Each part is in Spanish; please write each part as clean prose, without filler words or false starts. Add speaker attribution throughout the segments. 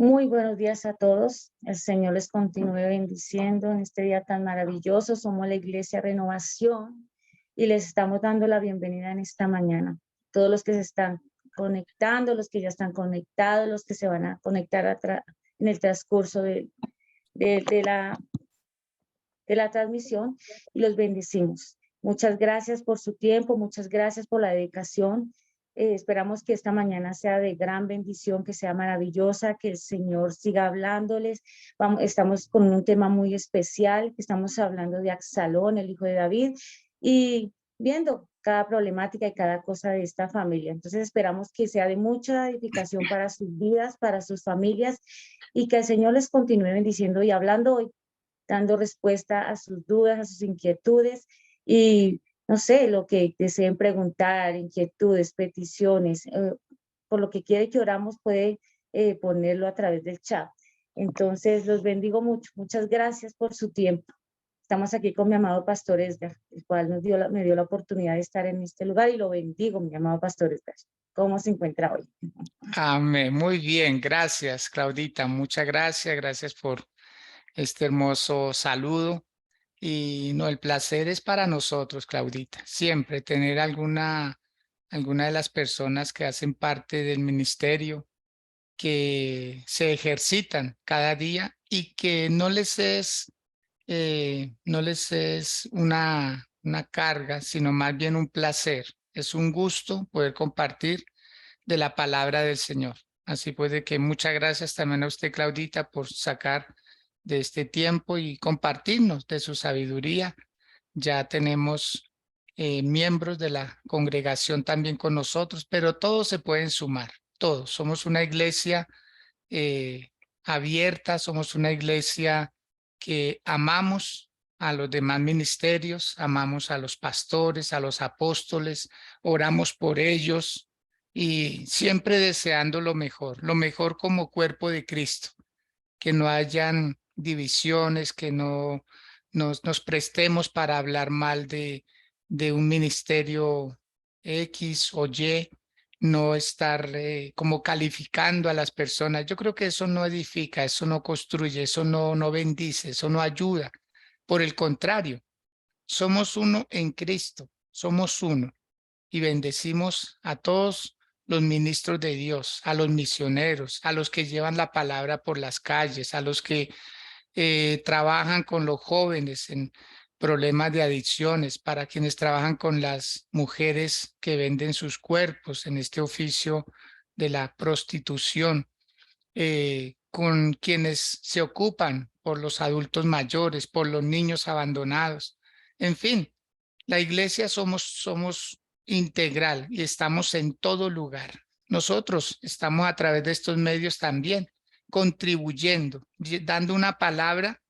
Speaker 1: Muy buenos días a todos. El Señor les continúe bendiciendo en este día tan maravilloso. Somos la Iglesia Renovación y les estamos dando la bienvenida en esta mañana. Todos los que se están conectando, los que ya están conectados, los que se van a conectar en el transcurso de la transmisión, y los bendecimos. Muchas gracias por su tiempo, muchas gracias por la dedicación. Esperamos que esta mañana sea de gran bendición, que sea maravillosa, que el Señor siga hablándoles. Estamos con un tema muy especial, que estamos hablando de Absalón, el hijo de David, y viendo cada problemática y cada cosa de esta familia. Entonces esperamos que sea de mucha edificación para sus vidas, para sus familias, y que el Señor les continúe bendiciendo y hablando hoy, dando respuesta a sus dudas, a sus inquietudes y no sé, lo que deseen preguntar, inquietudes, peticiones, por lo que quiere que oramos, puede ponerlo a través del chat. Entonces, los bendigo mucho. Muchas gracias por su tiempo. Estamos aquí con mi amado Pastor Edgar, el cual me dio la oportunidad de estar en este lugar, y lo bendigo, mi amado Pastor Edgar. ¿Cómo se encuentra hoy?
Speaker 2: Amén. Muy bien. Gracias, Claudita. Muchas gracias. Gracias por este hermoso saludo. Y no, el placer es para nosotros, Claudita. Siempre tener alguna de las personas que hacen parte del ministerio, que se ejercitan cada día y que no les es una carga, sino más bien un placer. Es un gusto poder compartir de la palabra del Señor. Así pues, de que muchas gracias también a usted, Claudita, por sacar de este tiempo y compartirnos de su sabiduría. Ya tenemos miembros de la congregación también con nosotros, pero todos se pueden sumar, todos. Somos una iglesia eh, abierta, somos una iglesia que amamos a los demás ministerios, amamos a los pastores, a los apóstoles, oramos por ellos y siempre deseando lo mejor como cuerpo de Cristo, que no hayan divisiones, que no nos prestemos para hablar mal de un ministerio X o Y, no estar como calificando a las personas. Yo creo que eso no edifica, eso no construye, eso no bendice, eso no ayuda. Por el contrario, somos uno en Cristo, somos uno y bendecimos a todos los ministros de Dios, a los misioneros, a los que llevan la palabra por las calles, a los que trabajan con los jóvenes en problemas de adicciones, para quienes trabajan con las mujeres que venden sus cuerpos en este oficio de la prostitución, con quienes se ocupan por los adultos mayores, por los niños abandonados. En fin, la iglesia somos integral y estamos en todo lugar. Nosotros estamos a través de estos medios también contribuyendo, dando una palabra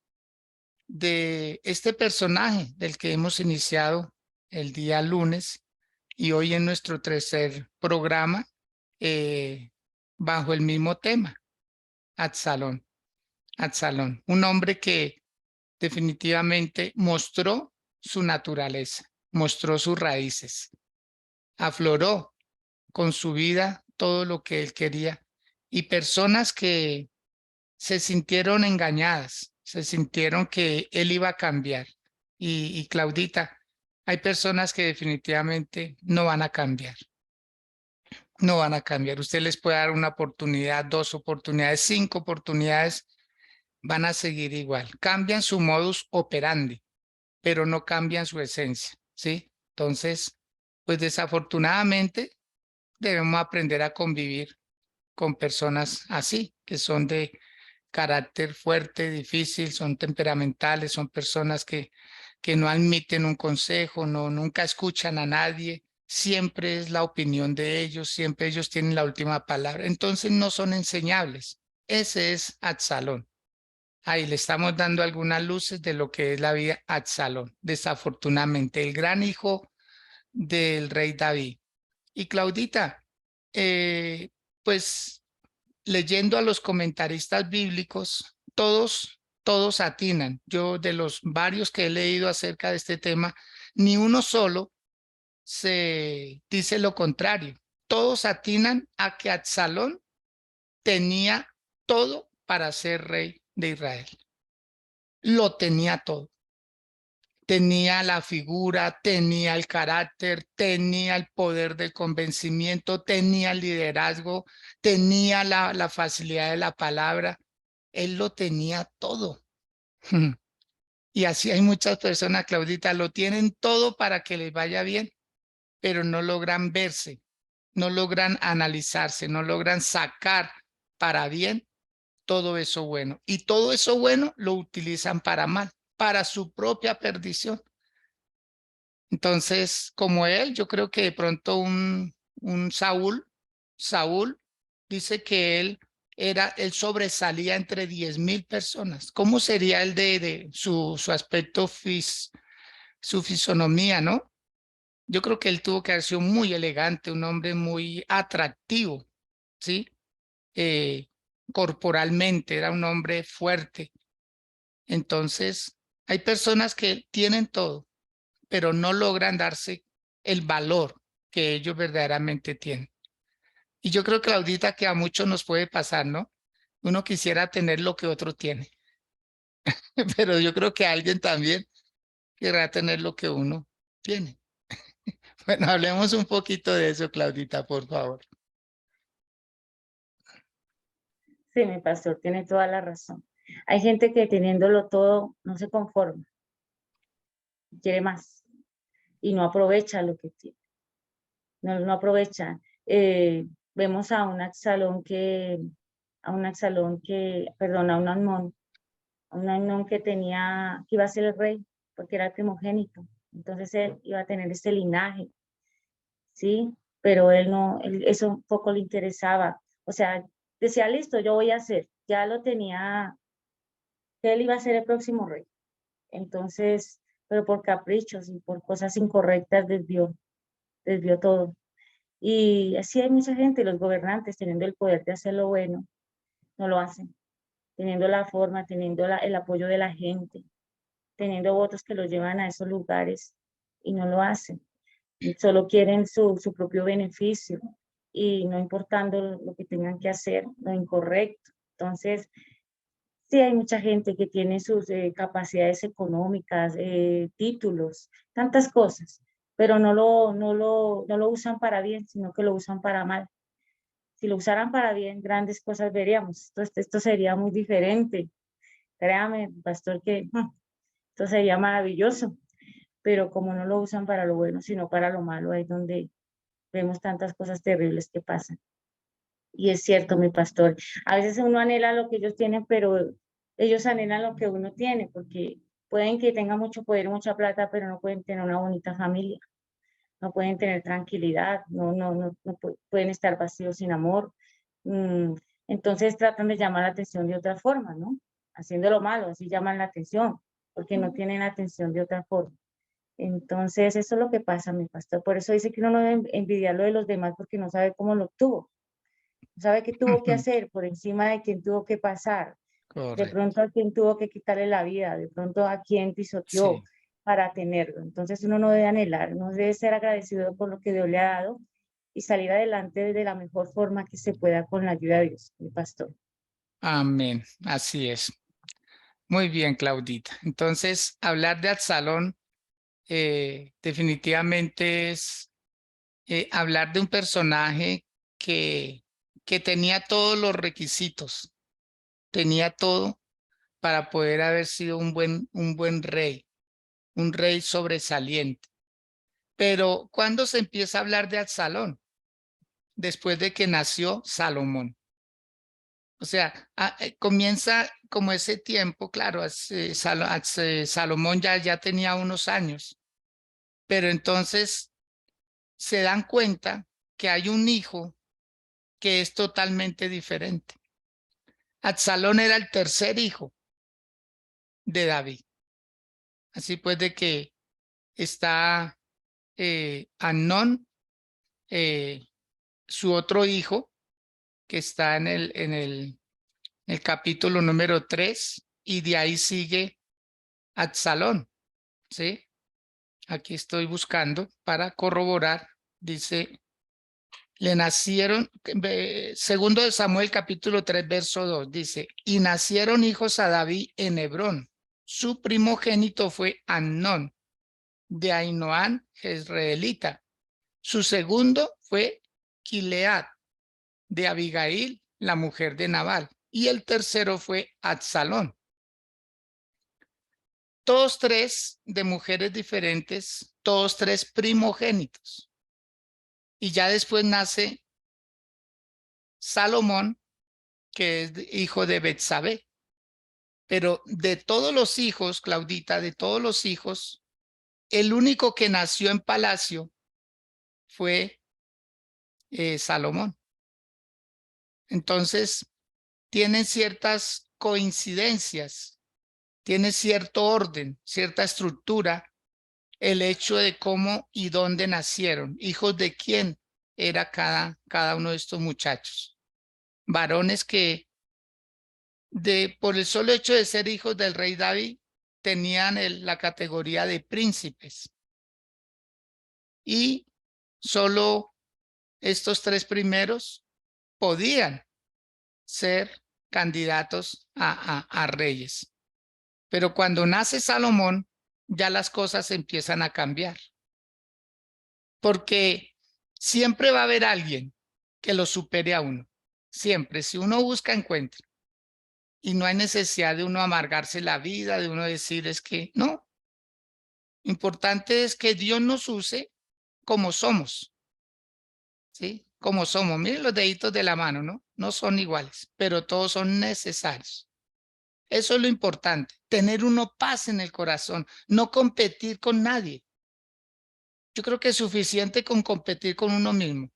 Speaker 2: de este personaje del que hemos iniciado el día lunes y hoy en nuestro tercer programa bajo el mismo tema, Absalón. Absalón, un hombre que definitivamente mostró su naturaleza, mostró sus raíces, afloró con su vida todo lo que él quería, y personas que se sintieron engañadas, se sintieron que él iba a cambiar. Y Claudita, hay personas que definitivamente no van a cambiar, no van a cambiar. Usted les puede dar una oportunidad, dos oportunidades, cinco oportunidades, van a seguir igual. Cambian su modus operandi, pero no cambian su esencia, ¿sí? Entonces, pues desafortunadamente debemos aprender a convivir con personas así, que son de carácter fuerte, difícil, son temperamentales, son personas que no admiten un consejo, nunca escuchan a nadie, siempre es la opinión de ellos, siempre ellos tienen la última palabra, entonces no son enseñables. Ese es Absalón. Ahí le estamos dando algunas luces de lo que es la vida Absalón, desafortunadamente, el gran hijo del rey David. Y Claudita, pues leyendo a los comentaristas bíblicos, todos atinan. Yo de los varios que he leído acerca de este tema, ni uno solo se dice lo contrario. Todos atinan a que Absalón tenía todo para ser rey de Israel. Lo tenía todo. Tenía la figura, tenía el carácter, tenía el poder del convencimiento, tenía el liderazgo, tenía la facilidad de la palabra. Él lo tenía todo. Y así hay muchas personas, Claudita, lo tienen todo para que les vaya bien, pero no logran verse, no logran analizarse, no logran sacar para bien todo eso bueno. Y todo eso bueno lo utilizan para mal, para su propia perdición. Entonces, como él, yo creo que de pronto un Saúl dice que él sobresalía entre 10,000 personas. ¿Cómo sería el de su aspecto, su fisonomía, no? Yo creo que él tuvo que haber sido muy elegante, un hombre muy atractivo, ¿sí? Eh, Corporalmente, era un hombre fuerte. Entonces, hay personas que tienen todo, pero no logran darse el valor que ellos verdaderamente tienen. Y yo creo, Claudita, que a muchos nos puede pasar, ¿no? Uno quisiera tener lo que otro tiene, pero yo creo que alguien también querrá tener lo que uno tiene. Bueno, hablemos un poquito de eso, Claudita, por favor.
Speaker 1: Sí, mi pastor tiene toda la razón. Hay gente que teniéndolo todo no se conforma, quiere más y no aprovecha lo que tiene, no aprovecha. Vemos perdón, a un Amnón que que iba a ser el rey, porque era el primogénito. Entonces él iba a tener este linaje, ¿sí? Pero él no, eso poco le interesaba. O sea, decía, listo, yo voy a hacer. Ya lo tenía, que él iba a ser el próximo rey. Entonces, pero por caprichos y por cosas incorrectas desvió todo. Y así hay mucha gente, los gobernantes teniendo el poder de hacer lo bueno, no lo hacen, teniendo la forma, teniendo el apoyo de la gente, teniendo votos que los llevan a esos lugares y no lo hacen. Solo quieren su propio beneficio y no importando lo que tengan que hacer, lo incorrecto. Entonces, sí hay mucha gente que tiene sus capacidades económicas, títulos, tantas cosas, pero no lo usan para bien, sino que lo usan para mal. Si lo usaran para bien, grandes cosas veríamos. Esto sería muy diferente. Créame, pastor, que esto sería maravilloso, pero como no lo usan para lo bueno, sino para lo malo, ahí es donde vemos tantas cosas terribles que pasan. Y es cierto, mi pastor, a veces uno anhela lo que ellos tienen, pero ellos anhelan lo que uno tiene, porque pueden que tengan mucho poder, mucha plata, pero no pueden tener una bonita familia, no pueden tener tranquilidad, no pueden estar vacíos sin amor. Mm, entonces tratan de llamar la atención de otra forma, ¿no? Haciendo lo malo, así llaman la atención, porque no tienen atención de otra forma. Entonces, eso es lo que pasa, mi pastor. Por eso dice que uno no debe envidiar lo de los demás porque no sabe cómo lo obtuvo. No sabe qué tuvo que hacer por encima de quién tuvo que pasar. De
Speaker 2: Correcto.
Speaker 1: pronto a quién tuvo que quitarle la vida, de pronto a quién pisoteó
Speaker 2: Sí.
Speaker 1: para tenerlo. Entonces, uno no debe anhelar, uno debe ser agradecido por lo que Dios le ha dado y salir adelante de la mejor forma que se pueda con la ayuda de Dios, mi pastor.
Speaker 2: Amén. Así es. Muy bien, Claudita. Entonces, hablar de Absalón definitivamente es hablar de un personaje que, que tenía todos los requisitos, tenía todo para poder haber sido un buen rey, un rey sobresaliente. Pero ¿cuándo se empieza a hablar de Absalón? Después de que nació Salomón. O sea, comienza como ese tiempo, claro, Salomón ya tenía unos años, pero entonces se dan cuenta que hay un hijo que es totalmente diferente. Absalón era el tercer hijo de David. Así pues de que está Amnón, eh, su otro hijo, que está el capítulo número 3, y de ahí sigue Absalón, ¿sí? Aquí estoy buscando para corroborar, dice le nacieron, segundo de Samuel capítulo 3 verso 2, dice, y nacieron hijos a David en Hebrón. Su primogénito fue Amnón, de Ahinoam jezreelita. Su segundo fue Gilead, de Abigail, la mujer de Nabal. Y el tercero fue Absalón. Todos tres de mujeres diferentes, todos tres primogénitos. Y ya después nace Salomón, que es hijo de Betsabé. Pero de todos los hijos, Claudita, de todos los hijos, el único que nació en palacio fue Salomón. Entonces, tienen ciertas coincidencias, tiene cierto orden, cierta estructura, el hecho de cómo y dónde nacieron, hijos de quién era cada uno de estos muchachos. Varones que por el solo hecho de ser hijos del rey David, tenían la categoría de príncipes. Y solo estos tres primeros podían ser candidatos a reyes. Pero cuando nace Salomón, ya las cosas empiezan a cambiar. Porque siempre va a haber alguien que lo supere a uno. Siempre, si uno busca, encuentra. Y no hay necesidad de uno amargarse la vida, de uno decir es que no. Importante es que Dios nos use como somos, ¿sí? Como somos. Miren los deditos de la mano, ¿no? No son iguales, pero todos son necesarios. Eso es lo importante, tener uno paz en el corazón, no competir con nadie. Yo creo que es suficiente con competir con uno mismo.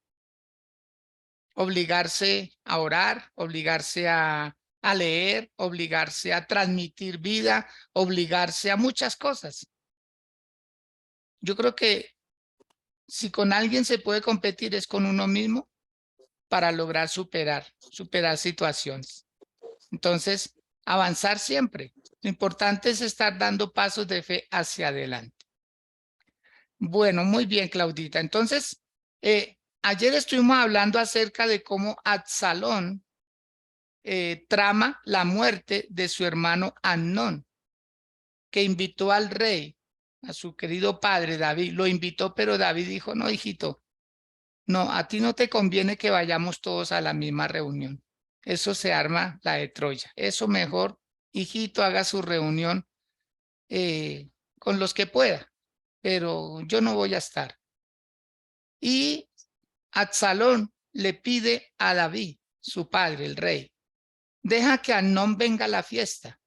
Speaker 2: Obligarse a orar, obligarse a leer, obligarse a transmitir vida, obligarse a muchas cosas. Yo creo que si con alguien se puede competir es con uno mismo para lograr superar situaciones. Entonces, avanzar siempre. Lo importante es estar dando pasos de fe hacia adelante. Bueno, muy bien, Claudita. Entonces, ayer estuvimos hablando acerca de cómo Absalón trama la muerte de su hermano Amnón, que invitó al rey, a su querido padre David. Lo invitó, pero David dijo, no, hijito, no, a ti no te conviene que vayamos todos a la misma reunión. Eso se arma la de Troya. Eso mejor, hijito, haga su reunión con los que pueda, pero yo no voy a estar. Y Absalón le pide a David, su padre, el rey, deja que Amnón venga a la fiesta.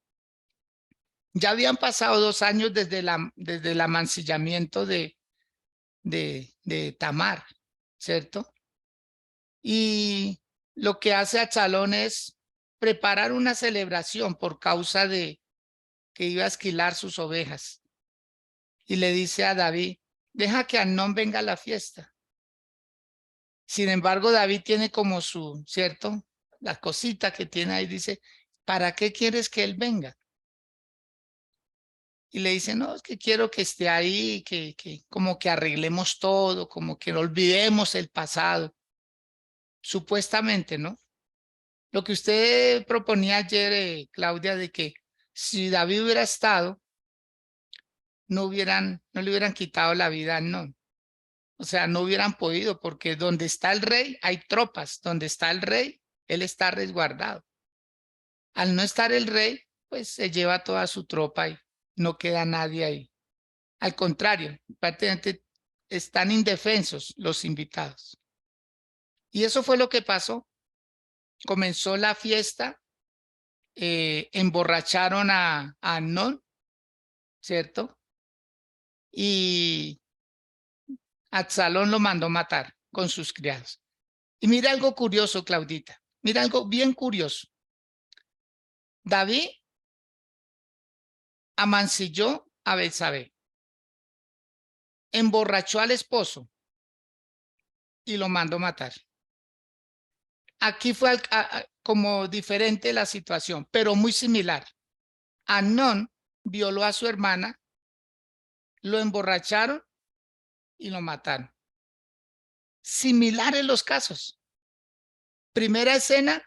Speaker 2: Ya habían pasado 2 años desde el amancillamiento de Tamar, ¿cierto? Y lo que hace Absalón es preparar una celebración por causa de que iba a esquilar sus ovejas. Y le dice a David, deja que Amnón venga a la fiesta. Sin embargo, David tiene como ¿cierto? La cosita que tiene ahí, dice, ¿para qué quieres que él venga? Y le dice, no, es que quiero que esté ahí, que como que arreglemos todo, como que no olvidemos el pasado. Supuestamente, ¿no? Lo que usted proponía ayer, Claudia, de que si David hubiera estado, no le hubieran quitado la vida, no. O sea, no hubieran podido, porque donde está el rey hay tropas, donde está el rey, él está resguardado. Al no estar el rey, pues se lleva toda su tropa y no queda nadie ahí. Al contrario, prácticamente están indefensos los invitados. Y eso fue lo que pasó. Comenzó la fiesta, emborracharon a Amnón, ¿cierto? Y Absalón lo mandó matar con sus criados. Y mira algo curioso, Claudita. Mira algo bien curioso. David amancilló a Betsabé, emborrachó al esposo y lo mandó matar. Aquí fue como diferente la situación, pero muy similar. Amnón violó a su hermana, lo emborracharon y lo mataron. similares los casos. Primera escena,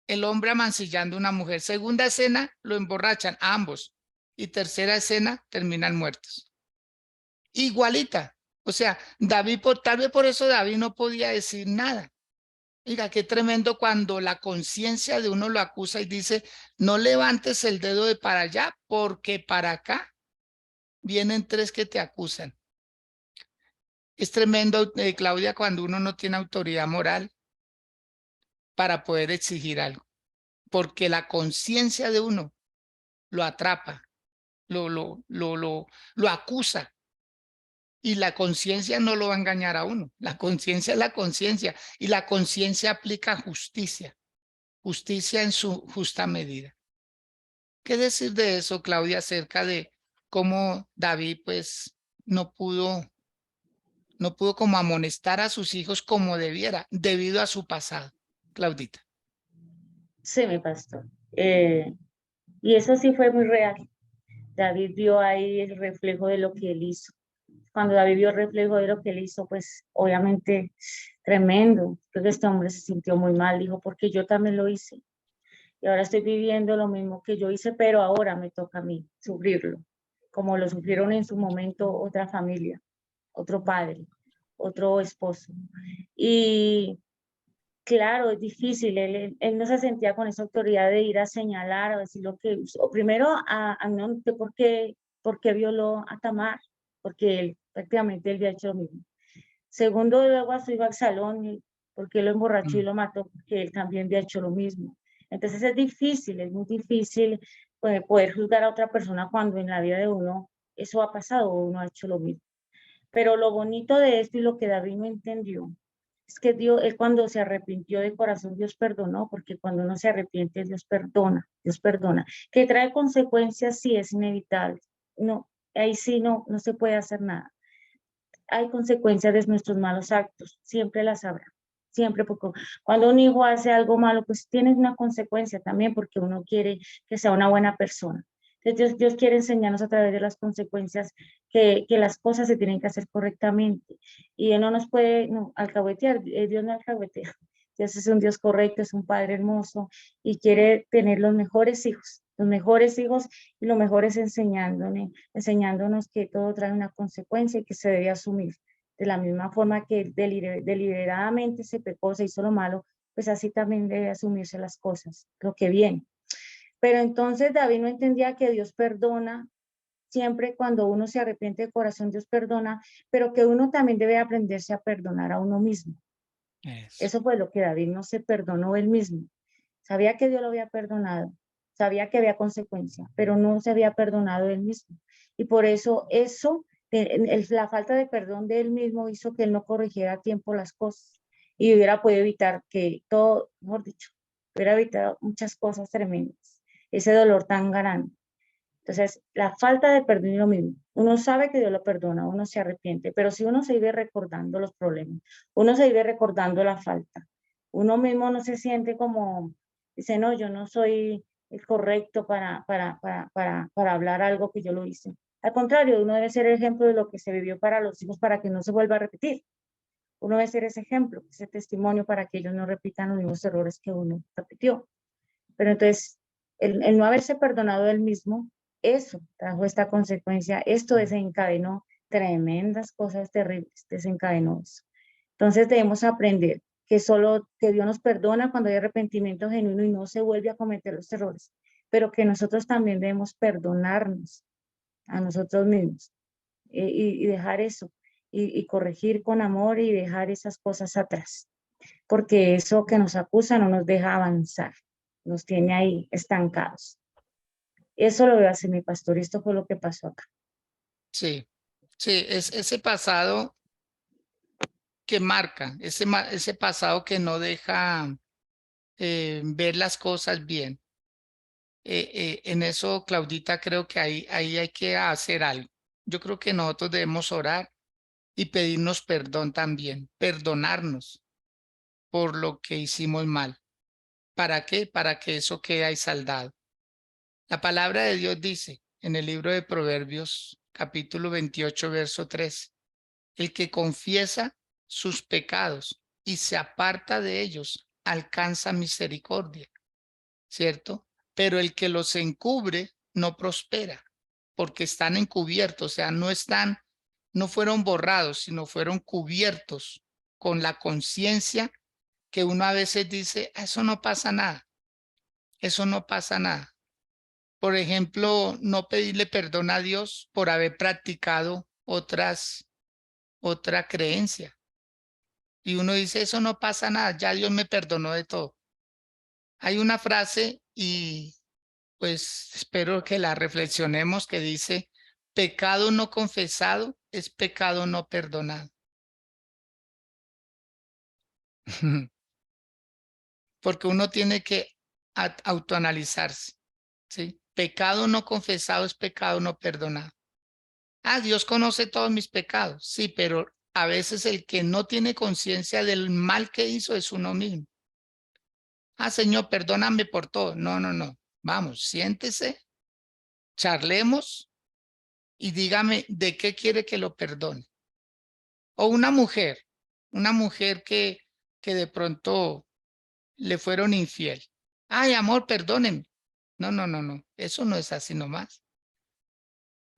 Speaker 2: el hombre amancillando a una mujer. Segunda escena, lo emborrachan a ambos. Y tercera escena, terminan muertos. Igualita. O sea, David, tal vez por eso David no podía decir nada. Mira, qué tremendo cuando la conciencia de uno lo acusa y dice, no levantes el dedo de para allá, porque para acá vienen tres que te acusan. Es tremendo, Claudia, cuando uno no tiene autoridad moral para poder exigir algo, porque la conciencia de uno lo atrapa, lo acusa. Y la conciencia no lo va a engañar a uno. La conciencia es la conciencia y la conciencia aplica justicia, justicia en su justa medida. ¿Qué decir de eso, Claudia, acerca de cómo David pues no pudo como amonestar a sus hijos como debiera debido a su pasado? Claudita.
Speaker 1: Sí, mi pastor. Y eso sí fue muy real. David vio ahí el reflejo de lo que él hizo. Cuando David vio el reflejo de lo que él hizo, pues obviamente tremendo. Creo que este hombre se sintió muy mal, dijo, porque yo también lo hice. Y ahora estoy viviendo lo mismo que yo hice, pero ahora me toca a mí sufrirlo, como lo sufrieron en su momento otra familia, otro padre, otro esposo. Y claro, es difícil, él no se sentía con esa autoridad de ir a señalar, a decir lo que, o primero a no, de por qué violó a Tamar, porque él prácticamente él había hecho lo mismo. Segundo, luego a su hijo Absalón, porque lo emborrachó y lo mató, porque él también había hecho lo mismo. Entonces es muy difícil poder juzgar a otra persona cuando en la vida de uno eso ha pasado o uno ha hecho lo mismo. Pero lo bonito de esto y lo que David no entendió es que Dios, él cuando se arrepintió de corazón, Dios perdonó, porque cuando uno se arrepiente, Dios perdona, Dios perdona. Que trae consecuencias, sí, es inevitable. No, ahí sí no se puede hacer nada. Hay consecuencias de nuestros malos actos, siempre las habrá, siempre, porque cuando un hijo hace algo malo, pues tiene una consecuencia también, porque uno quiere que sea una buena persona. Entonces Dios quiere enseñarnos a través de las consecuencias que las cosas se tienen que hacer correctamente. Y Él no nos puede alcahuetear, Dios no alcahuetea. Dios es un Dios correcto, es un Padre hermoso y quiere tener los mejores hijos y lo mejor es enseñándonos que todo trae una consecuencia y que se debe asumir. De la misma forma que deliberadamente se pecó, se hizo lo malo, pues así también debe asumirse las cosas, lo que viene. Pero entonces David no entendía que Dios perdona, siempre cuando uno se arrepiente de corazón, Dios perdona, pero que uno también debe aprenderse a perdonar a uno mismo. Eso fue lo que David no se perdonó él mismo. Sabía que Dios lo había perdonado, sabía que había consecuencia, pero no se había perdonado él mismo. Y por eso la falta de perdón de él mismo hizo que él no corrigiera a tiempo las cosas y hubiera podido evitar que todo, mejor dicho, hubiera evitado muchas cosas tremendas, ese dolor tan grande. Entonces, la falta de perdón es lo mismo. Uno sabe que Dios lo perdona, uno se arrepiente, pero si uno se vive recordando los problemas, uno se vive recordando la falta, uno mismo no se siente como, dice, no, yo no soy el correcto para hablar algo que yo lo hice. Al contrario, uno debe ser el ejemplo de lo que se vivió para los hijos para que no se vuelva a repetir. Uno debe ser ese ejemplo, ese testimonio para que ellos no repitan los mismos errores que uno repitió. Pero entonces, el no haberse perdonado él mismo, eso trajo esta consecuencia, esto desencadenó tremendas cosas terribles, desencadenó eso. Entonces debemos aprender que Dios nos perdona cuando hay arrepentimiento genuino y no se vuelve a cometer los errores, pero que nosotros también debemos perdonarnos a nosotros mismos y dejar eso y corregir con amor y dejar esas cosas atrás, porque eso que nos acusa no nos deja avanzar, nos tiene ahí estancados. Eso lo veo así, mi pastor, y esto fue lo que pasó acá.
Speaker 2: Sí, sí, es ese pasado que marca, ese pasado que no deja ver las cosas bien. En eso, Claudita, creo que ahí hay que hacer algo. Yo creo que nosotros debemos orar y pedirnos perdón también, perdonarnos por lo que hicimos mal. ¿Para qué? Para que eso quede ahí saldado. La palabra de Dios dice en el libro de Proverbios, capítulo 28, verso 3, el que confiesa sus pecados y se aparta de ellos, alcanza misericordia, ¿cierto? Pero el que los encubre no prospera, porque están encubiertos, o sea, no fueron borrados, sino fueron cubiertos con la conciencia que uno a veces dice, eso no pasa nada, eso no pasa nada. Por ejemplo, no pedirle perdón a Dios por haber practicado otra creencia. Y uno dice, eso no pasa nada, ya Dios me perdonó de todo. Hay una frase y pues espero que la reflexionemos que dice, pecado no confesado es pecado no perdonado. Porque uno tiene que autoanalizarse, ¿sí? Pecado no confesado es pecado no perdonado. Ah, Dios conoce todos mis pecados, sí, pero a veces el que no tiene conciencia del mal que hizo es uno mismo. Ah, Señor, perdóname por todo. No, no, no. Vamos, siéntese, charlemos y dígame de qué quiere que lo perdone. O una mujer que de pronto le fueron infiel. Ay, amor, perdónenme. No, no, no, no. Eso no es así nomás.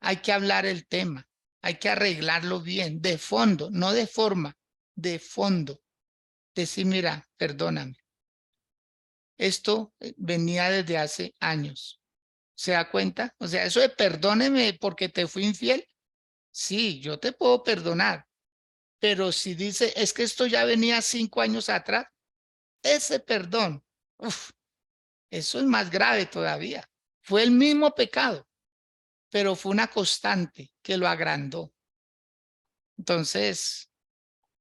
Speaker 2: Hay que hablar el tema. Hay que arreglarlo bien, de fondo, no de forma, de fondo. Decir, mira, perdóname. Esto venía desde hace años. ¿Se da cuenta? O sea, eso de perdóneme porque te fui infiel. Sí, yo te puedo perdonar. Pero si dice, es que esto ya venía 5 años atrás, ese perdón, uf, eso es más grave todavía. Fue el mismo pecado, pero fue una constante que lo agrandó. Entonces,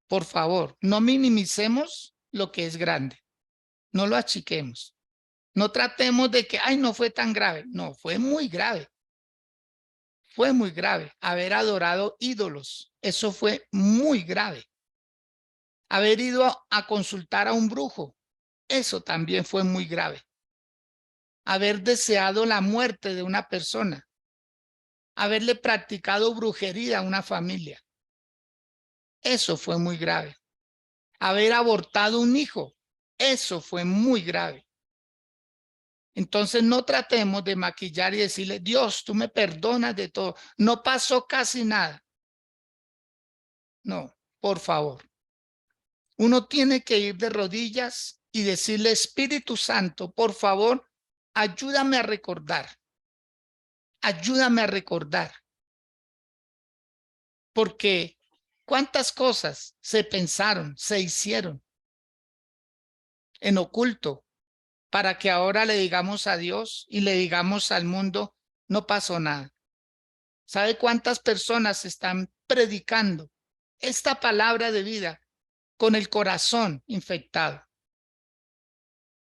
Speaker 2: por favor, no minimicemos lo que es grande. No lo achiquemos. No tratemos de que, ay, no fue tan grave. No, fue muy grave. Fue muy grave. Haber adorado ídolos, eso fue muy grave. Haber ido a consultar a un brujo, eso también fue muy grave. Haber deseado la muerte de una persona, haberle practicado brujería a una familia, eso fue muy grave. Haber abortado un hijo, eso fue muy grave. Entonces no tratemos de maquillar y decirle, Dios, tú me perdonas de todo. No pasó casi nada. No, por favor. Uno tiene que ir de rodillas y decirle, Espíritu Santo, por favor, ayúdame a recordar. Ayúdame a recordar. Porque cuántas cosas se pensaron, se hicieron en oculto para que ahora le digamos a Dios y le digamos al mundo, no pasó nada. ¿Sabe cuántas personas están predicando esta palabra de vida con el corazón infectado?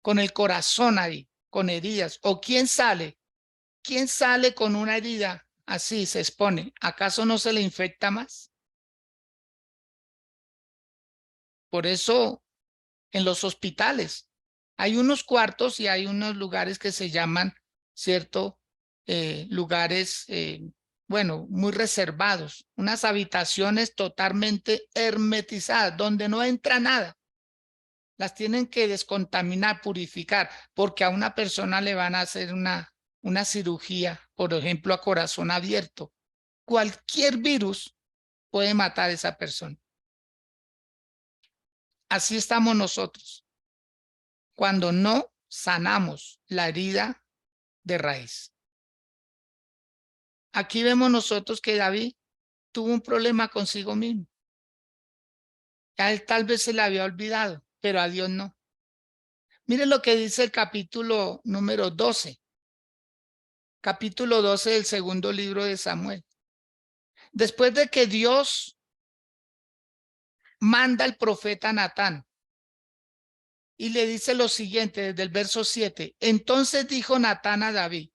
Speaker 2: Con el corazón ahí, con heridas. ¿O quién sale? ¿Quién sale con una herida así, se expone? ¿Acaso no se le infecta más? Por eso en los hospitales hay unos cuartos y hay unos lugares que se llaman, ¿cierto? Lugares, bueno, muy reservados, unas habitaciones totalmente hermetizadas, donde no entra nada. Las tienen que descontaminar, purificar, porque a una persona le van a hacer una cirugía, por ejemplo, a corazón abierto. Cualquier virus puede matar a esa persona. Así estamos nosotros cuando no sanamos la herida de raíz. Aquí vemos nosotros que David tuvo un problema consigo mismo. A él tal vez se le había olvidado, pero a Dios no. Mire lo que dice el capítulo número 12. Capítulo 12 del segundo libro de Samuel. Después de que Dios manda al profeta Natán y le dice lo siguiente desde el verso 7. Entonces dijo Natán a David,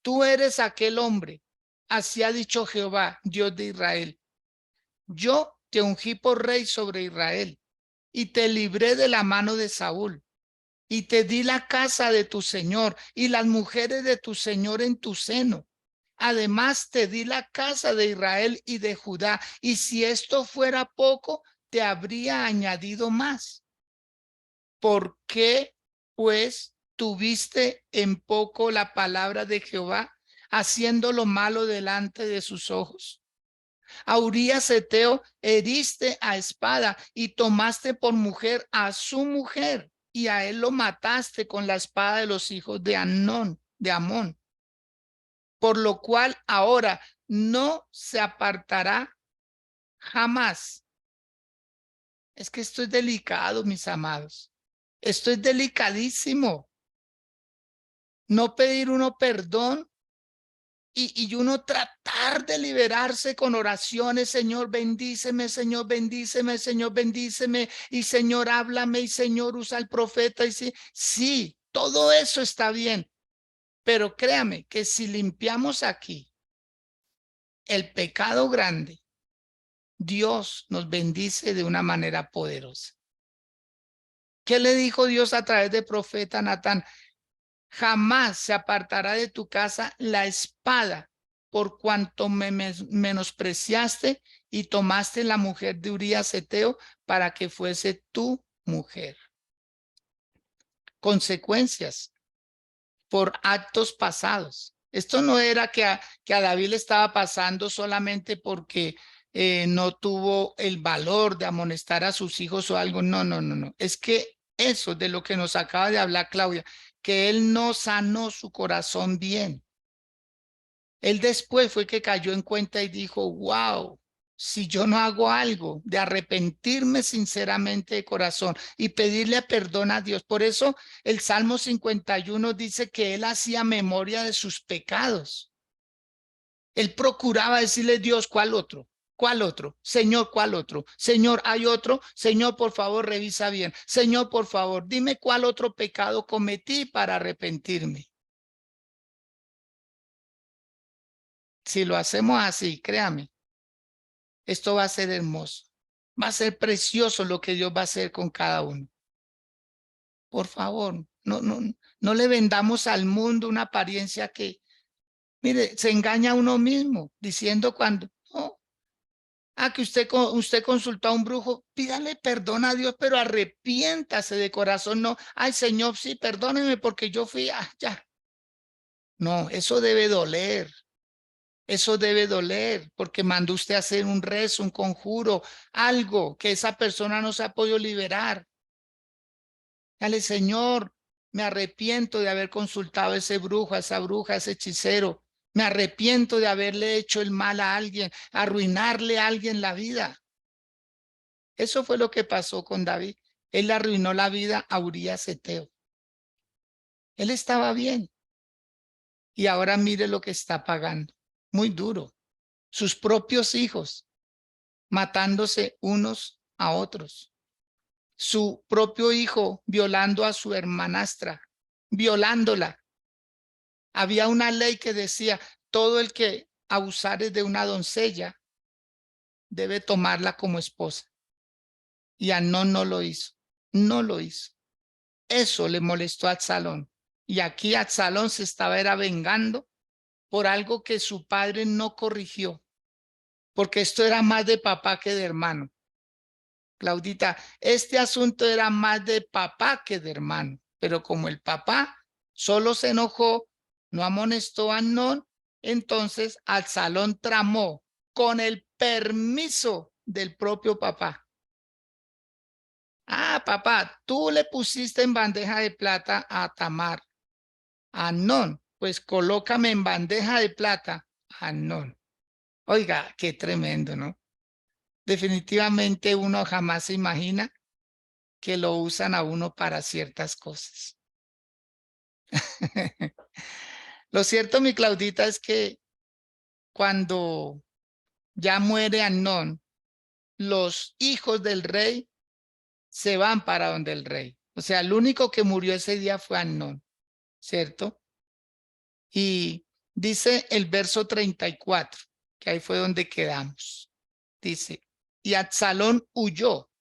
Speaker 2: tú eres aquel hombre, así ha dicho Jehová, Dios de Israel. Yo te ungí por rey sobre Israel y te libré de la mano de Saúl y te di la casa de tu señor y las mujeres de tu señor en tu seno. Además te di la casa de Israel y de Judá. Y si esto fuera poco, te habría añadido más. ¿Por qué, pues, tuviste en poco la palabra de Jehová, haciendo lo malo delante de sus ojos? A Urías Heteo heriste a espada y tomaste por mujer a su mujer, y a él lo mataste con la espada de los hijos de Amón. Por lo cual ahora no se apartará jamás. Es que esto es delicado, mis amados. Esto es delicadísimo. No pedir uno perdón y uno tratar de liberarse con oraciones. Señor, bendíceme, Señor, bendíceme, Señor, bendíceme. Y Señor, háblame, y Señor, usa al profeta. Y sí, todo eso está bien. Pero créame que si limpiamos aquí el pecado grande, Dios nos bendice de una manera poderosa. ¿Qué le dijo Dios a través del profeta Natán? Jamás se apartará de tu casa la espada, por cuanto me menospreciaste y tomaste la mujer de Urías Heteo para que fuese tu mujer. Consecuencias por actos pasados. Esto no era que a David le estaba pasando solamente porque no tuvo el valor de amonestar a sus hijos o algo. No, no, no, no. Es que eso de lo que nos acaba de hablar Claudia, que él no sanó su corazón bien. Él después fue que cayó en cuenta y dijo, wow, si yo no hago algo de arrepentirme sinceramente de corazón y pedirle perdón a Dios. Por eso el Salmo 51 dice que él hacía memoria de sus pecados. Él procuraba decirle, Dios, ¿cuál otro? ¿Cuál otro? Señor, ¿cuál otro? Señor, ¿hay otro? Señor, por favor, revisa bien. Señor, por favor, dime cuál otro pecado cometí para arrepentirme. Si lo hacemos así, créame, esto va a ser hermoso. Va a ser precioso lo que Dios va a hacer con cada uno. Por favor, no le vendamos al mundo una apariencia que, mire, se engaña a uno mismo diciendo cuando, oh, que usted consultó a un brujo, pídale perdón a Dios, pero arrepiéntase de corazón. No, ay Señor, sí, perdóneme porque yo fui, ya. No, eso debe doler. Eso debe doler porque mandó usted a hacer un rezo, un conjuro, algo que esa persona no se ha podido liberar. Dale, Señor, me arrepiento de haber consultado a ese brujo, a esa bruja, a ese hechicero. Me arrepiento de haberle hecho el mal a alguien, arruinarle a alguien la vida. Eso fue lo que pasó con David. Él le arruinó la vida a Urías Heteo. Él estaba bien. Y ahora mire lo que está pagando. Muy duro. Sus propios hijos matándose unos a otros. Su propio hijo violando a su hermanastra, violándola. Había una ley que decía, todo el que abusare de una doncella debe tomarla como esposa. Y Amnón no lo hizo, no lo hizo. Eso le molestó a Absalón. Y aquí Absalón se estaba vengando por algo que su padre no corrigió, porque esto era más de papá que de hermano. Claudita, este asunto era más de papá que de hermano, pero como el papá solo se enojó, no amonestó a Amnón, entonces Absalón tramó con el permiso del propio papá. Papá, tú le pusiste en bandeja de plata a Tamar. Amnón, pues colócame en bandeja de plata a Amnón. Oiga, qué tremendo, ¿no? Definitivamente uno jamás se imagina que lo usan a uno para ciertas cosas. Lo cierto, mi Claudita, es que cuando ya muere Amnón, los hijos del rey se van para donde el rey. O sea, el único que murió ese día fue Amnón, ¿cierto? Y dice el verso 34, que ahí fue donde quedamos. Dice, y Absalón huyó.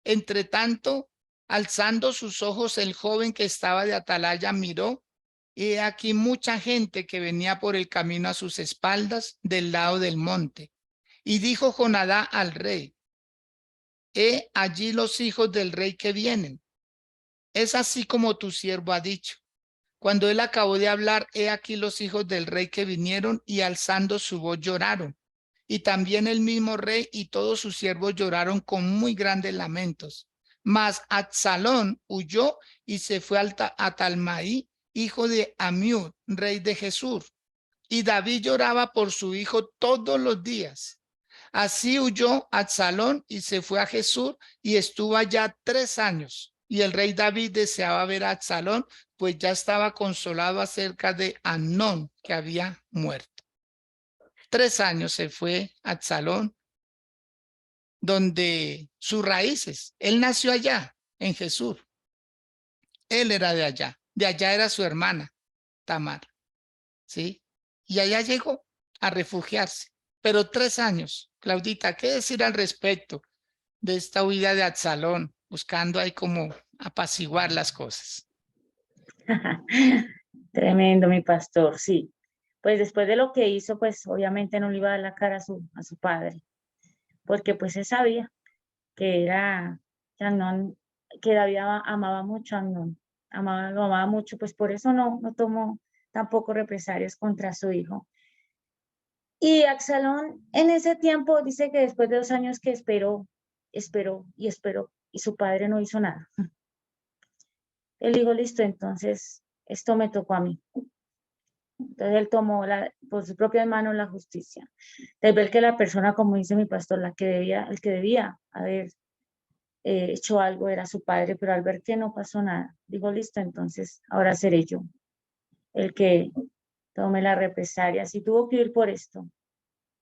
Speaker 2: Entre tanto, alzando sus ojos, el joven que estaba de atalaya miró, y aquí mucha gente que venía por el camino a sus espaldas del lado del monte. Y dijo Jonadá al rey, he allí los hijos del rey que vienen. Es así como tu siervo ha dicho. Cuando él acabó de hablar, he aquí los hijos del rey que vinieron y alzando su voz lloraron. Y también el mismo rey y todos sus siervos lloraron con muy grandes lamentos. Mas Absalón huyó y se fue a Talmaí, hijo de Amiud, rey de Jesús. Y David lloraba por su hijo todos los días. Así huyó Absalón y se fue a Jesús y estuvo allá 3 años. Y el rey David deseaba ver a Absalón, pues ya estaba consolado acerca de Amnón, que había muerto. 3 años se fue a Absalón, donde sus raíces, él nació allá, en Jesús. Él era de allá era su hermana, Tamar, ¿sí? Y allá llegó a refugiarse. Pero 3 años, Claudita, ¿qué decir al respecto de esta huida de Absalón, buscando ahí como apaciguar las cosas?
Speaker 1: Tremendo, mi pastor, sí. Pues después de lo que hizo, pues obviamente no le iba a dar la cara a su padre, porque pues él sabía que era, que Amnón, que David amaba mucho a Amnón, lo amaba mucho, pues por eso no tomó tampoco represalias contra su hijo. Y Absalón en ese tiempo dice que después de 2 años que esperó, y su padre no hizo nada. Él dijo, listo, entonces esto me tocó a mí. Entonces él tomó por sus propias manos la justicia. De ver que la persona, como dice mi pastor, el que debía haber hecho algo era su padre, pero al ver que no pasó nada, dijo, listo, entonces ahora seré yo el que tome la represalia. Si tuvo que ir por esto,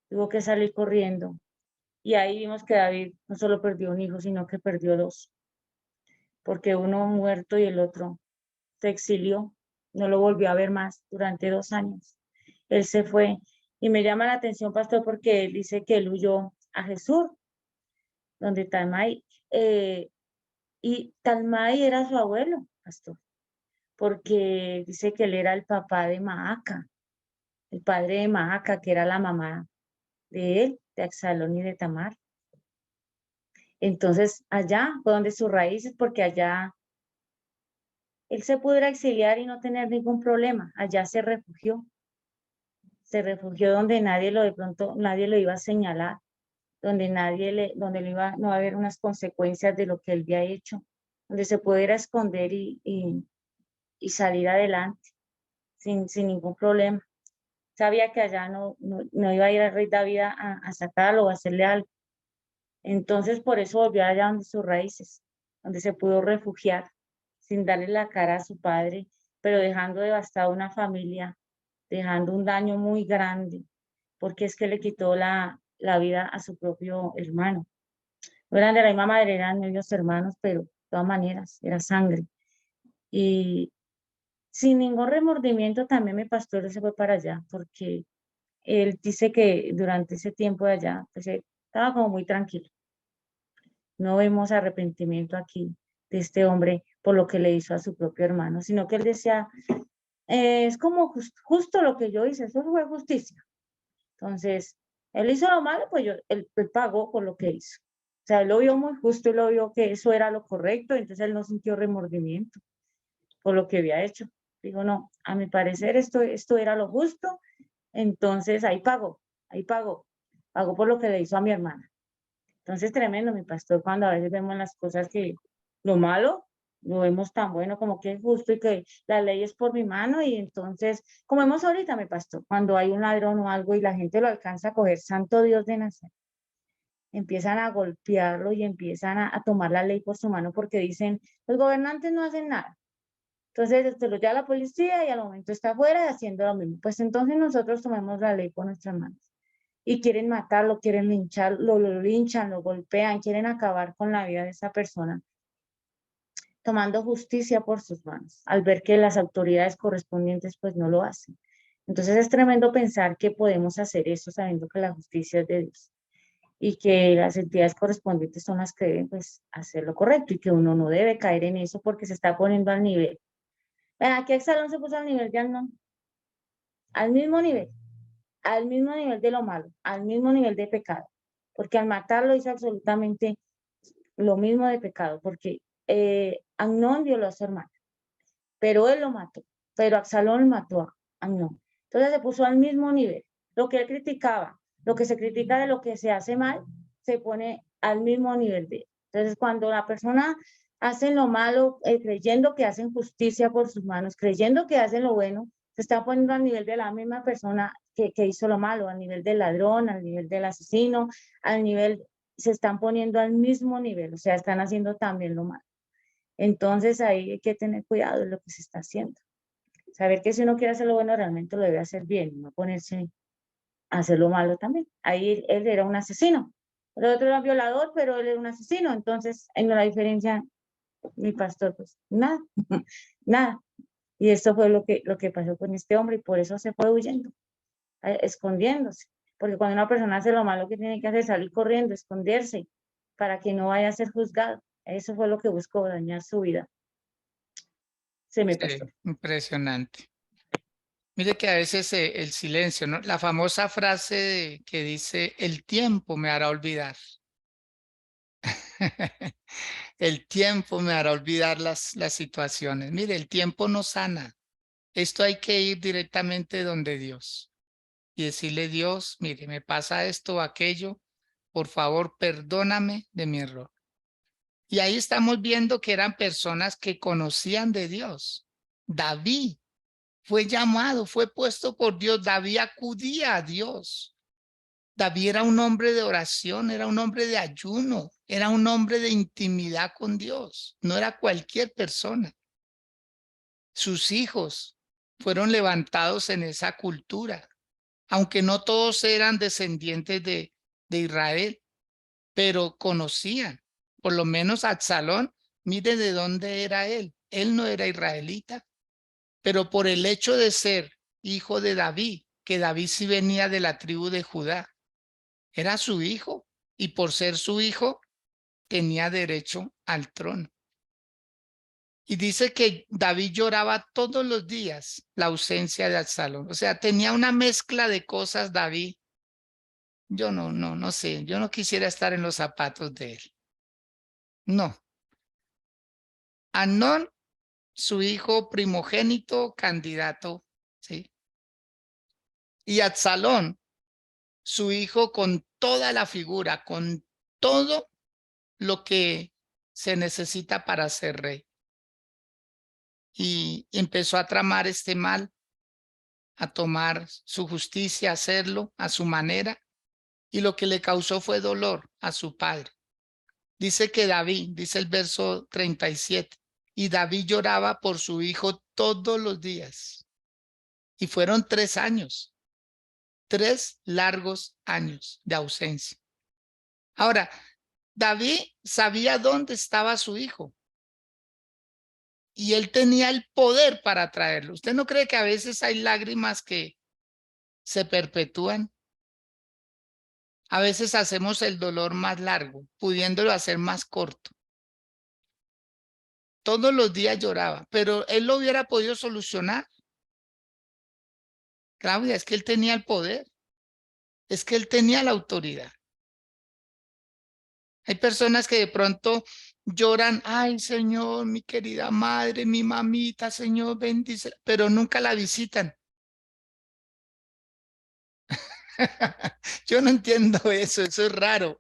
Speaker 1: tuvo que salir corriendo. Y ahí vimos que David no solo perdió un hijo, sino que perdió dos, porque uno muerto y el otro se exilió, no lo volvió a ver más durante 2 años. Él se fue. Y me llama la atención, pastor, porque él dice que él huyó a Jesús, donde Talmai, y Talmai era su abuelo, pastor, porque dice que él era el papá de Maaca, el padre de Maaca, que era la mamá de él, de Absalón y de Tamar. Entonces, allá fue donde sus raíces, porque allá él se pudiera exiliar y no tener ningún problema. Allá se refugió donde de pronto nadie lo iba a señalar, donde no iba a haber unas consecuencias de lo que él había hecho, donde se pudiera esconder y salir adelante sin ningún problema. Sabía que allá no iba a ir el rey David a sacarlo o a hacerle algo. Entonces, por eso volvió allá donde sus raíces, donde se pudo refugiar sin darle la cara a su padre, pero dejando devastada una familia, dejando un daño muy grande, porque es que le quitó la vida a su propio hermano. No eran de la misma madre, eran ellos hermanos, pero de todas maneras, era sangre. Y sin ningún remordimiento también mi pastor se fue para allá, porque él dice que durante ese tiempo de allá, pues él estaba como muy tranquilo. No vemos arrepentimiento aquí de este hombre por lo que le hizo a su propio hermano, sino que él decía, es como justo lo que yo hice, eso fue justicia. Entonces, él hizo lo malo, pues él pagó por lo que hizo. O sea, él lo vio muy justo y lo vio que eso era lo correcto, entonces él no sintió remordimiento por lo que había hecho. Digo, no, a mi parecer esto era lo justo, entonces ahí pagó por lo que le hizo a mi hermana. Entonces, tremendo, mi pastor, cuando a veces vemos las cosas que lo malo, lo vemos tan bueno como que es justo y que la ley es por mi mano y entonces, como vemos ahorita, mi pastor, cuando hay un ladrón o algo y la gente lo alcanza a coger, santo Dios de Nazaret, empiezan a golpearlo y empiezan a tomar la ley por su mano porque dicen, los gobernantes no hacen nada. Entonces, se lo lleva la policía y al momento está afuera haciendo lo mismo. Pues entonces nosotros tomemos la ley por nuestras manos y quieren matarlo, quieren lincharlo, lo linchan, lo golpean, quieren acabar con la vida de esa persona, tomando justicia por sus manos, al ver que las autoridades correspondientes pues no lo hacen. Entonces es tremendo pensar que podemos hacer eso sabiendo que la justicia es de Dios y que las entidades correspondientes son las que deben pues hacer lo correcto y que uno no debe caer en eso porque se está poniendo al nivel. Aquí Exalón se puso al nivel de Amnón, al mismo nivel. Al mismo nivel de lo malo, al mismo nivel de pecado, porque al matarlo hizo absolutamente lo mismo de pecado, porque Amnón violó a su hermana, pero él lo mató, pero Absalón mató a Amnón. Entonces se puso al mismo nivel. Lo que él criticaba, lo que se critica de lo que se hace mal, se pone al mismo nivel de él. Entonces cuando la persona hace lo malo, creyendo que hacen justicia por sus manos, creyendo que hacen lo bueno, se está poniendo al nivel de la misma persona que hizo lo malo, al nivel del ladrón, al nivel del asesino, al nivel, se están poniendo al mismo nivel, o sea, están haciendo también lo malo. Entonces ahí hay que tener cuidado de lo que se está haciendo. Saber que si uno quiere hacer lo bueno, realmente lo debe hacer bien, no ponerse a hacer lo malo también. Ahí él era un asesino. El otro era un violador, pero él era un asesino. Entonces, ahí no la diferencia, mi pastor, pues nada, nada. Y esto fue lo que pasó con este hombre y por eso se fue huyendo, escondiéndose. Porque cuando una persona hace lo malo, que tiene que hacer? Salir corriendo, esconderse, para que no vaya a ser juzgado. Eso fue lo que buscó, dañar su vida. Se me pasó.
Speaker 2: Sí, impresionante. Mire que a veces el silencio, ¿no? La famosa frase que dice, el tiempo me hará olvidar. El tiempo me hará olvidar las situaciones. Mire, el tiempo no sana. Esto hay que ir directamente donde Dios y decirle, Dios, mire, me pasa esto o aquello, por favor, perdóname de mi error. Y ahí estamos viendo que eran personas que conocían de Dios. David fue llamado, fue puesto por Dios. David acudía a Dios. David era un hombre de oración, era un hombre de ayuno, era un hombre de intimidad con Dios. No era cualquier persona. Sus hijos fueron levantados en esa cultura, aunque no todos eran descendientes de Israel, pero conocían, por lo menos Absalón, mire de dónde era él. Él no era israelita, pero por el hecho de ser hijo de David, que David sí venía de la tribu de Judá, era su hijo, y por ser su hijo tenía derecho al trono. Y dice que David lloraba todos los días la ausencia de Absalón. O sea, tenía una mezcla de cosas David. Yo no sé, yo no quisiera estar en los zapatos de él. No. Amnón, su hijo primogénito, candidato, ¿sí? Y Absalón, su hijo con toda la figura, con todo lo que se necesita para ser rey. Y empezó a tramar este mal, a tomar su justicia, a hacerlo a su manera, y lo que le causó fue dolor a su padre. Dice que David, dice el verso 37, y David lloraba por su hijo todos los días. Y fueron 3 años, 3 largos años de ausencia. Ahora, David sabía dónde estaba su hijo y él tenía el poder para traerlo. ¿Usted no cree que a veces hay lágrimas que se perpetúan? A veces hacemos el dolor más largo, pudiéndolo hacer más corto. Todos los días lloraba, pero él lo hubiera podido solucionar. Claudia, es que él tenía el poder, es que él tenía la autoridad. Hay personas que de pronto lloran, ay Señor, mi querida madre, mi mamita, Señor, bendice, pero nunca la visitan. Yo no entiendo eso es raro.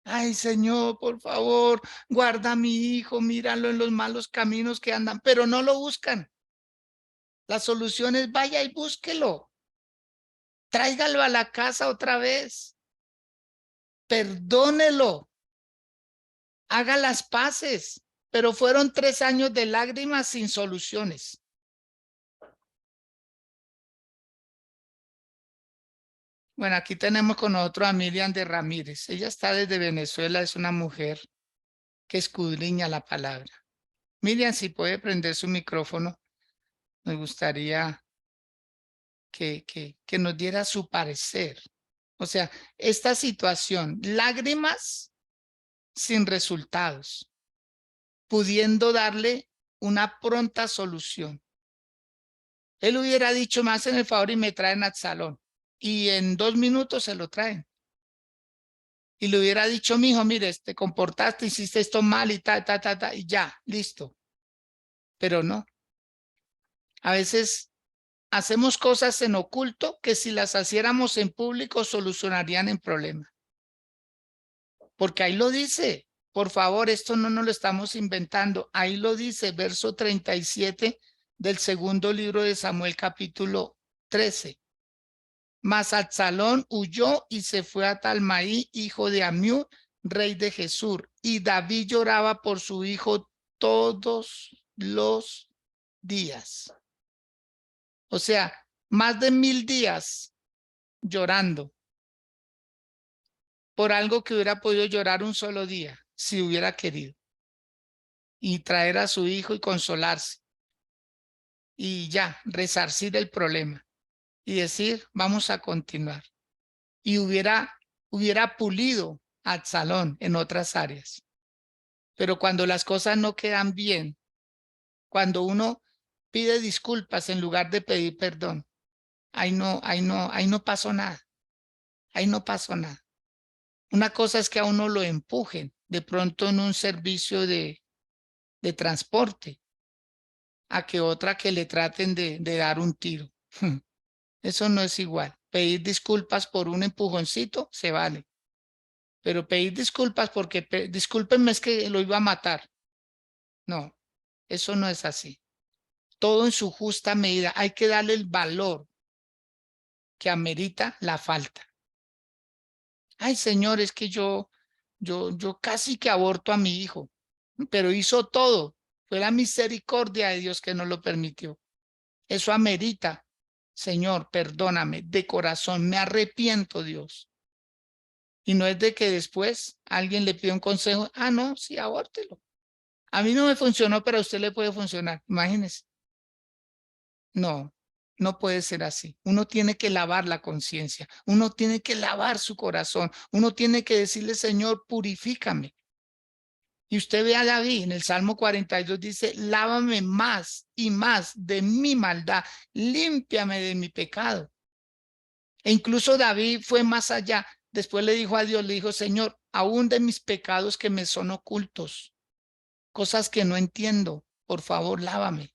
Speaker 2: Ay, Señor, por favor, guarda a mi hijo, míralo en los malos caminos que andan, pero no lo buscan. La solución es vaya y búsquelo. Tráigalo a la casa otra vez. Perdónelo. Haga las paces. Pero fueron 3 años de lágrimas sin soluciones. Bueno, aquí tenemos con nosotros a Miriam de Ramírez. Ella está desde Venezuela, es una mujer que escudriña la palabra. Miriam, si puede prender su micrófono, me gustaría que nos diera su parecer. O sea, esta situación, lágrimas sin resultados, pudiendo darle una pronta solución. Él hubiera dicho más en el favor y me traen al salón. Y en 2 minutos se lo traen. Y le hubiera dicho, mijo, mire, te comportaste, hiciste esto mal y y ya, listo. Pero no. A veces hacemos cosas en oculto que si las haciéramos en público solucionarían el problema. Porque ahí lo dice. Por favor, esto no nos lo estamos inventando. Ahí lo dice, verso 37 del segundo libro de Samuel, capítulo 13. Mas Absalón huyó y se fue a Talmaí, hijo de Amiud, rey de Gesur. Y David lloraba por su hijo todos los días. O sea, más de 1000 días llorando por algo que hubiera podido llorar un solo día, si hubiera querido. Y traer a su hijo y consolarse. Y ya, resarcir el problema. Y decir, vamos a continuar. Y hubiera pulido a Absalón en otras áreas. Pero cuando las cosas no quedan bien, cuando uno pide disculpas en lugar de pedir perdón, ahí no pasó nada. Ahí no pasó nada. Una cosa es que a uno lo empujen de pronto en un servicio de transporte, a que otra que le traten de dar un tiro. Eso no es igual. Pedir disculpas por un empujoncito se vale. Pero pedir disculpas porque, discúlpenme, es que lo iba a matar. No, eso no es así. Todo en su justa medida. Hay que darle el valor que amerita la falta. Ay, señor, es que yo casi que aborto a mi hijo, pero hizo todo. Fue la misericordia de Dios que no lo permitió. Eso amerita, Señor, perdóname, de corazón, me arrepiento, Dios. Y no es de que después alguien le pide un consejo, no, sí, abórtelo. A mí no me funcionó, pero a usted le puede funcionar, imagínese. No, no puede ser así. Uno tiene que lavar la conciencia, uno tiene que lavar su corazón, uno tiene que decirle, Señor, purifícame. Y usted ve a David en el Salmo 42, dice, lávame más y más de mi maldad, límpiame de mi pecado. E incluso David fue más allá. Después le dijo a Dios, le dijo, Señor, aún de mis pecados que me son ocultos, cosas que no entiendo, por favor, lávame.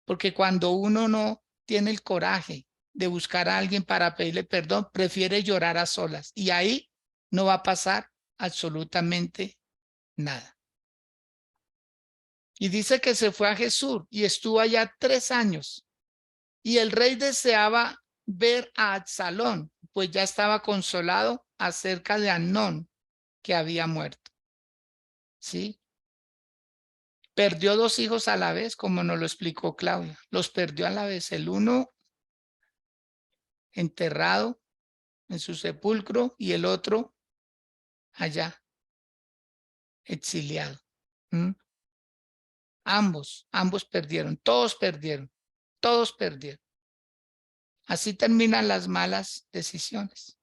Speaker 2: Porque cuando uno no tiene el coraje de buscar a alguien para pedirle perdón, prefiere llorar a solas. Y ahí no va a pasar absolutamente nada. Y dice que se fue a Jesús y estuvo allá 3 años. Y el rey deseaba ver a Absalón, pues ya estaba consolado acerca de Amnón, que había muerto. ¿Sí? Perdió 2 hijos a la vez, como nos lo explicó Claudia. Los perdió a la vez. El uno enterrado en su sepulcro y el otro allá, exiliado. ¿Mm? Ambos perdieron, todos perdieron, todos perdieron. Así terminan las malas decisiones.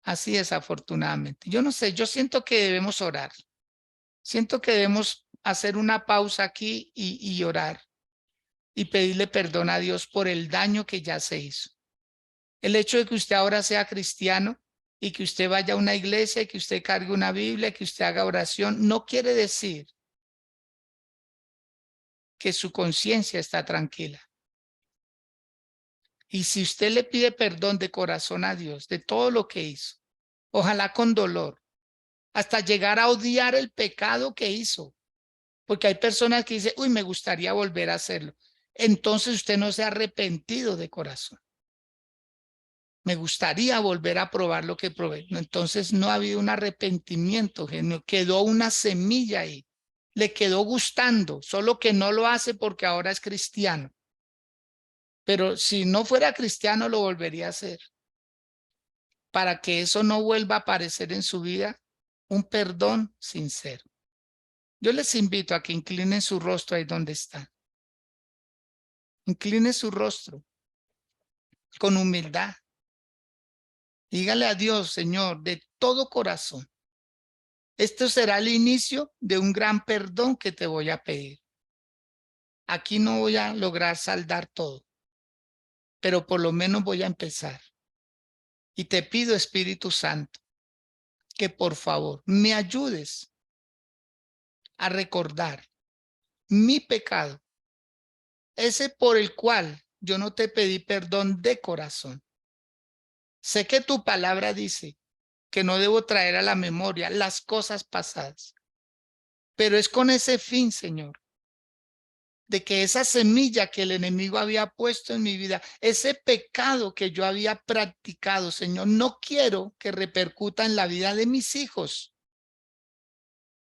Speaker 2: Así desafortunadamente. Yo no sé, yo siento que debemos orar. Siento que debemos hacer una pausa aquí y orar y pedirle perdón a Dios por el daño que ya se hizo. El hecho de que usted ahora sea cristiano y que usted vaya a una iglesia y que usted cargue una Biblia, que usted haga oración, no quiere decir que su conciencia está tranquila. Y si usted le pide perdón de corazón a Dios de todo lo que hizo, ojalá con dolor, hasta llegar a odiar el pecado que hizo, porque hay personas que dicen, uy, me gustaría volver a hacerlo. Entonces usted no se ha arrepentido de corazón. Me gustaría volver a probar lo que probé. Entonces no ha habido un arrepentimiento, quedó una semilla ahí. Le quedó gustando, solo que no lo hace porque ahora es cristiano. Pero si no fuera cristiano, lo volvería a hacer. Para que eso no vuelva a aparecer en su vida, un perdón sincero. Yo les invito a que inclinen su rostro ahí donde están. Incline su rostro con humildad. Dígale a Dios, Señor, de todo corazón. Esto será el inicio de un gran perdón que te voy a pedir. Aquí no voy a lograr saldar todo, pero por lo menos voy a empezar. Y te pido, Espíritu Santo, que por favor me ayudes a recordar mi pecado, ese por el cual yo no te pedí perdón de corazón. Sé que tu palabra dice que no debo traer a la memoria las cosas pasadas, pero es con ese fin, Señor, de que esa semilla que el enemigo había puesto en mi vida, ese pecado que yo había practicado, Señor, no quiero que repercuta en la vida de mis hijos,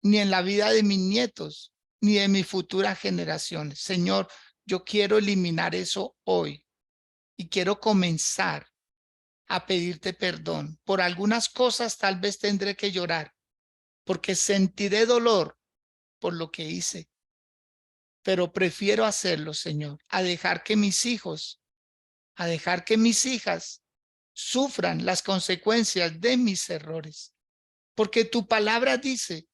Speaker 2: ni en la vida de mis nietos, ni de mis futuras generaciones. Señor, yo quiero eliminar eso hoy y quiero comenzar a pedirte perdón. Por algunas cosas tal vez tendré que llorar, porque sentiré dolor por lo que hice, pero prefiero hacerlo, Señor, a dejar que mis hijos, a dejar que mis hijas sufran las consecuencias de mis errores, porque tu palabra dice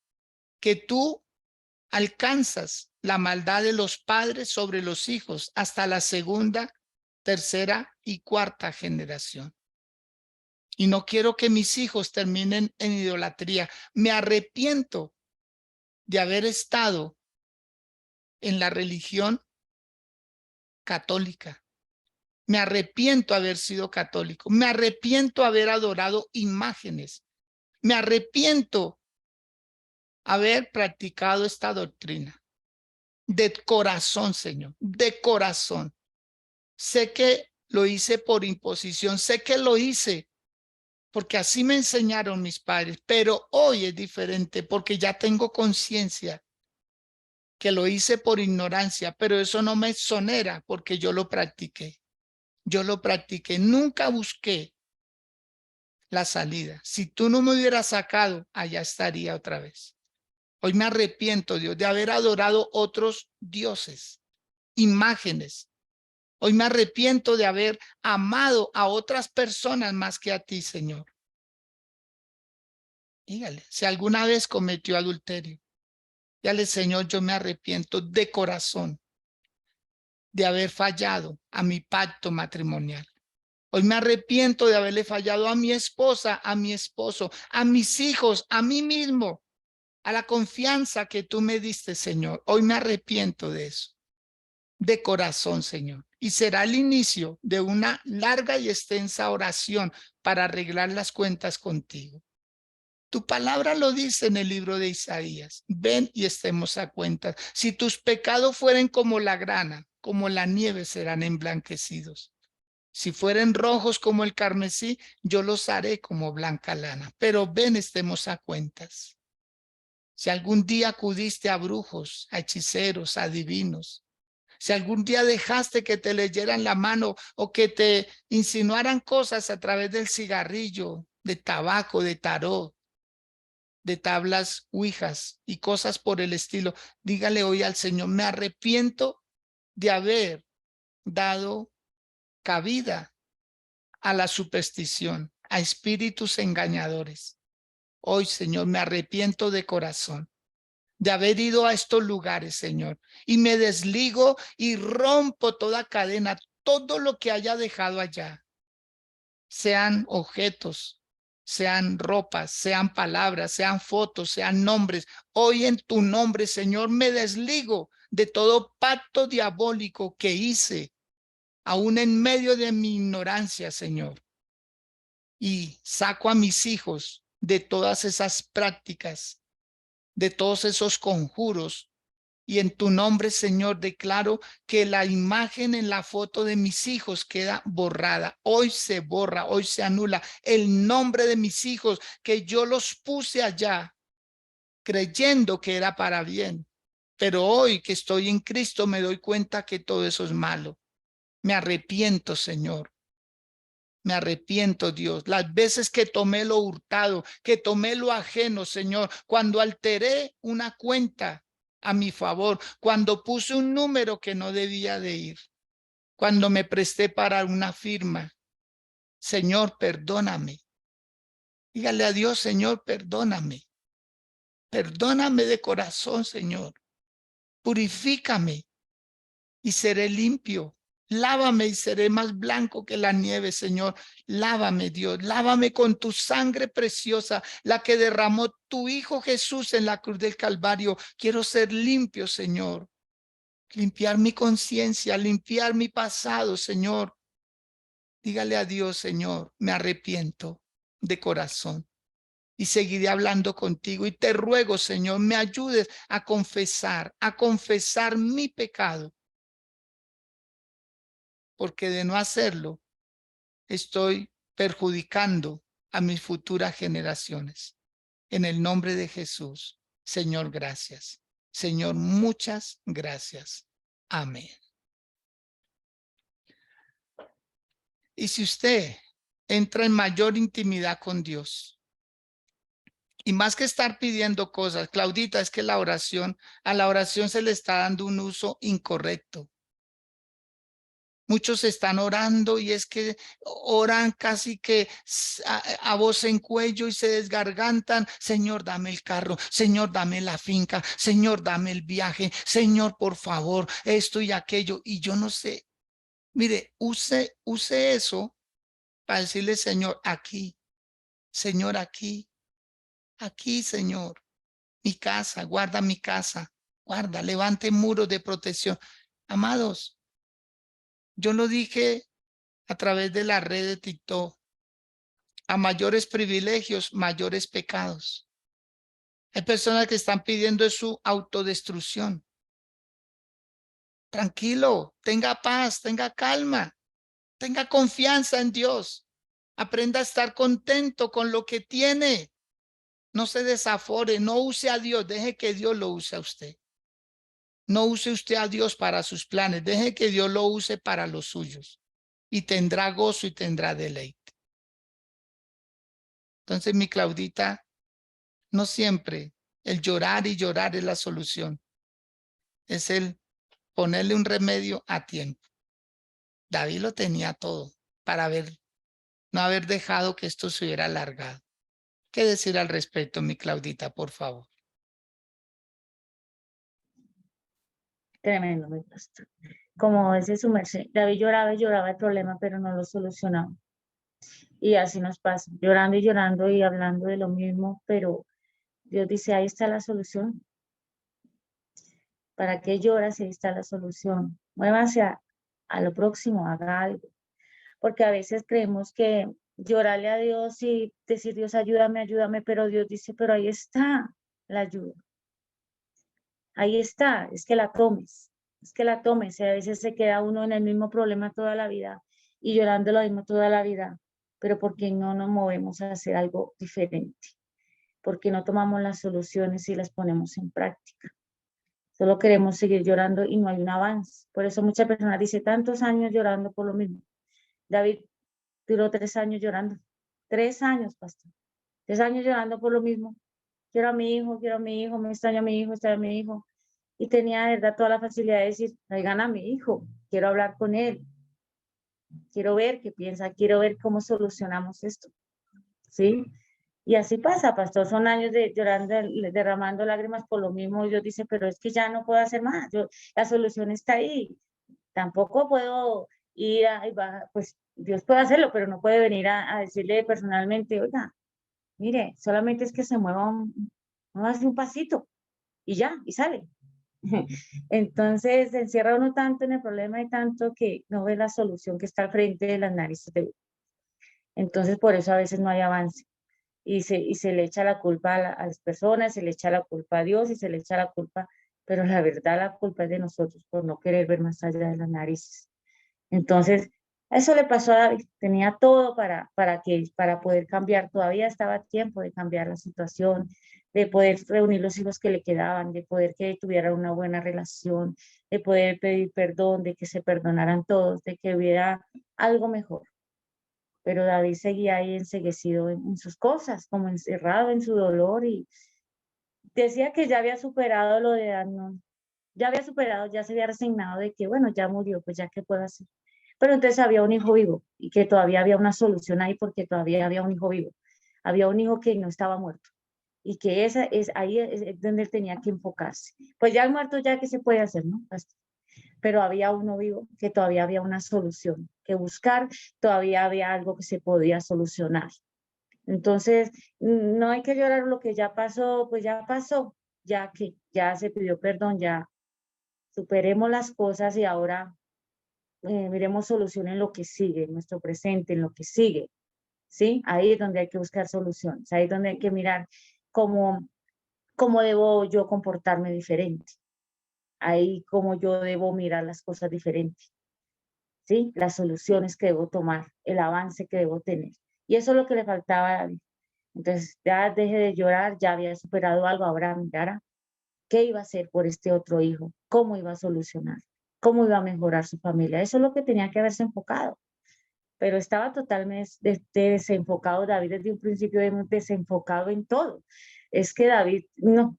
Speaker 2: que tú alcanzas la maldad de los padres sobre los hijos hasta la segunda, tercera y cuarta generación. Y no quiero que mis hijos terminen en idolatría. Me arrepiento de haber estado en la religión católica. Me arrepiento de haber sido católico. Me arrepiento de haber adorado imágenes. Me arrepiento de haber practicado esta doctrina. De corazón, Señor, de corazón. Sé que lo hice por imposición, sé que lo hice porque así me enseñaron mis padres, pero hoy es diferente porque ya tengo conciencia que lo hice por ignorancia, pero eso no me exonera porque yo lo practiqué. Yo lo practiqué, nunca busqué la salida. Si tú no me hubieras sacado, allá estaría otra vez. Hoy me arrepiento, Dios, de haber adorado otros dioses, imágenes. Hoy me arrepiento de haber amado a otras personas más que a ti, Señor. Dígale, si alguna vez cometió adulterio, dígale, Señor, yo me arrepiento de corazón de haber fallado a mi pacto matrimonial. Hoy me arrepiento de haberle fallado a mi esposa, a mi esposo, a mis hijos, a mí mismo, a la confianza que tú me diste, Señor. Hoy me arrepiento de eso, de corazón, Señor. Y será el inicio de una larga y extensa oración para arreglar las cuentas contigo. Tu palabra lo dice en el libro de Isaías. Ven y estemos a cuentas. Si tus pecados fueren como la grana, como la nieve, serán emblanquecidos. Si fueren rojos como el carmesí, yo los haré como blanca lana. Pero ven, estemos a cuentas. Si algún día acudiste a brujos, a hechiceros, a adivinos, si algún día dejaste que te leyeran la mano o que te insinuaran cosas a través del cigarrillo, de tabaco, de tarot, de tablas ouijas y cosas por el estilo, dígale hoy al Señor, me arrepiento de haber dado cabida a la superstición, a espíritus engañadores. Hoy, Señor, me arrepiento de corazón de haber ido a estos lugares, Señor, y me desligo y rompo toda cadena, todo lo que haya dejado allá, sean objetos, sean ropas, sean palabras, sean fotos, sean nombres. Hoy en tu nombre, Señor, me desligo de todo pacto diabólico que hice, aún en medio de mi ignorancia, Señor. Y saco a mis hijos de todas esas prácticas, de todos esos conjuros. Y en tu nombre, Señor, declaro que la imagen en la foto de mis hijos queda borrada. Hoy se borra, hoy se anula el nombre de mis hijos que yo los puse allá creyendo que era para bien. Pero hoy que estoy en Cristo me doy cuenta que todo eso es malo. Me arrepiento, Señor. Me arrepiento, Dios, las veces que tomé lo hurtado, que tomé lo ajeno, Señor, cuando alteré una cuenta a mi favor, cuando puse un número que no debía de ir, cuando me presté para una firma. Señor, perdóname. Dígale a Dios, Señor, perdóname. Perdóname de corazón, Señor. Purifícame y seré limpio. Lávame y seré más blanco que la nieve, Señor. Lávame, Dios. Lávame con tu sangre preciosa, la que derramó tu Hijo Jesús en la cruz del Calvario. Quiero ser limpio, Señor. Limpiar mi conciencia, limpiar mi pasado, Señor. Dígale a Dios, Señor, me arrepiento de corazón y seguiré hablando contigo. Y te ruego, Señor, me ayudes a confesar mi pecado, porque de no hacerlo estoy perjudicando a mis futuras generaciones. En el nombre de Jesús, Señor, gracias. Señor, muchas gracias. Amén. Y si usted entra en mayor intimidad con Dios, y más que estar pidiendo cosas, Claudita, es que a la oración se le está dando un uso incorrecto. Muchos están orando y es que oran casi que a voz en cuello y se desgargantan. Señor, dame el carro. Señor, dame la finca. Señor, dame el viaje. Señor, por favor, esto y aquello. Y yo no sé. Mire, use eso para decirle, Señor, aquí. Señor, aquí. Aquí, Señor. Mi casa, guarda mi casa. Guarda, levante muros de protección. Amados, yo lo dije a través de la red de TikTok. A mayores privilegios, mayores pecados. Hay personas que están pidiendo su autodestrucción. Tranquilo, tenga paz, tenga calma, tenga confianza en Dios. Aprenda a estar contento con lo que tiene. No se desafore, no use a Dios, deje que Dios lo use a usted. No use usted a Dios para sus planes, deje que Dios lo use para los suyos. Y tendrá gozo y tendrá deleite. Entonces, mi Claudita, no siempre el llorar y llorar es la solución. Es el ponerle un remedio a tiempo. David lo tenía todo para no haber dejado que esto se hubiera alargado. ¿Qué decir al respecto, mi Claudita, por favor?
Speaker 1: Tremendo, mi pastor. Como dice su merced, David lloraba y lloraba el problema, pero no lo solucionaba. Y así nos pasa, llorando y llorando y hablando de lo mismo, pero Dios dice, ahí está la solución. ¿Para qué lloras? Ahí está la solución. Muévase a lo próximo, haga algo. Porque a veces creemos que llorarle a Dios y decir, Dios, ayúdame, ayúdame, pero Dios dice, pero ahí está la ayuda. Ahí está, es que la tomes, es que la tomes. Y a veces se queda uno en el mismo problema toda la vida y llorando lo mismo toda la vida. Pero ¿por qué no nos movemos a hacer algo diferente? ¿Por qué no tomamos las soluciones y las ponemos en práctica? Solo queremos seguir llorando y no hay un avance. Por eso muchas personas dicen tantos años llorando por lo mismo. David duró 3 años llorando. 3 años, pastor. 3 años llorando por lo mismo. Quiero a mi hijo, me extraña a mi hijo, extraña a mi hijo. Y tenía de verdad toda la facilidad de decir, traigan a mi hijo, quiero hablar con él, quiero ver qué piensa, quiero ver cómo solucionamos esto. ¿Sí? Y así pasa, pastor, son años de llorando, derramando lágrimas por lo mismo. Yo dice, pero es que ya no puedo hacer más, la solución está ahí. Tampoco puedo ir pues Dios puede hacerlo, pero no puede venir a decirle personalmente, oiga, mire, solamente es que se mueva muévase un pasito y ya, y sale. Entonces se encierra uno tanto en el problema y tanto que no ve la solución que está al frente de las narices de uno. Entonces por eso a veces no hay avance y se le echa la culpa a las personas, se le echa la culpa a Dios y se le echa la culpa, pero la verdad la culpa es de nosotros por no querer ver más allá de las narices. Entonces, eso le pasó a David, tenía todo para poder cambiar, todavía estaba a tiempo de cambiar la situación, de poder reunir los hijos que le quedaban, de poder que tuvieran una buena relación, de poder pedir perdón, de que se perdonaran todos, de que hubiera algo mejor. Pero David seguía ahí enceguecido en sus cosas, como encerrado en su dolor y decía que ya había superado lo de Amnón, ya había superado, ya se había resignado de que, bueno, ya murió, pues ya qué puedo hacer. Pero entonces había un hijo vivo y que todavía había una solución ahí porque todavía había un hijo vivo. Había un hijo que no estaba muerto y que ahí es donde él tenía que enfocarse. Pues ya muerto, ya que se puede hacer, ¿no? pero había uno vivo, que todavía había una solución que buscar, todavía había algo que se podía solucionar. Entonces, no hay que llorar lo que ya pasó, pues ya pasó, ya que ya se pidió perdón, ya superemos las cosas y ahora miremos solución en lo que sigue, en nuestro presente, en lo que sigue, ¿sí? Ahí es donde hay que buscar soluciones, ahí es donde hay que mirar cómo, cómo debo yo comportarme diferente, ahí cómo yo debo mirar las cosas diferentes, ¿sí? Las soluciones que debo tomar, el avance que debo tener. Y eso es lo que le faltaba a David. Entonces, ya deje de llorar, ya había superado algo, ahora mirara qué iba a hacer por este otro hijo, cómo iba a solucionar, cómo iba a mejorar su familia. Eso es lo que tenía que haberse enfocado. Pero estaba totalmente desenfocado. David desde un principio hemos desenfocado en todo. Es que David, no,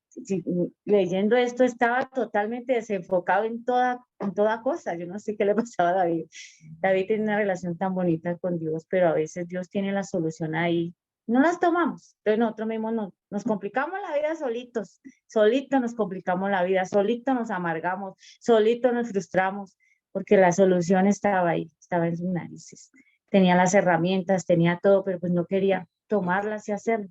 Speaker 1: leyendo esto, estaba totalmente desenfocado en toda cosa. Yo no sé qué le pasaba a David. David tiene una relación tan bonita con Dios, pero a veces Dios tiene la solución ahí. No las tomamos. Entonces nosotros mismos nos complicamos la vida solitos. Solitos nos complicamos la vida, solitos nos amargamos, solitos nos frustramos, porque la solución estaba ahí, estaba en sus narices. Tenía las herramientas, tenía todo, pero pues no quería tomarlas y hacerlo.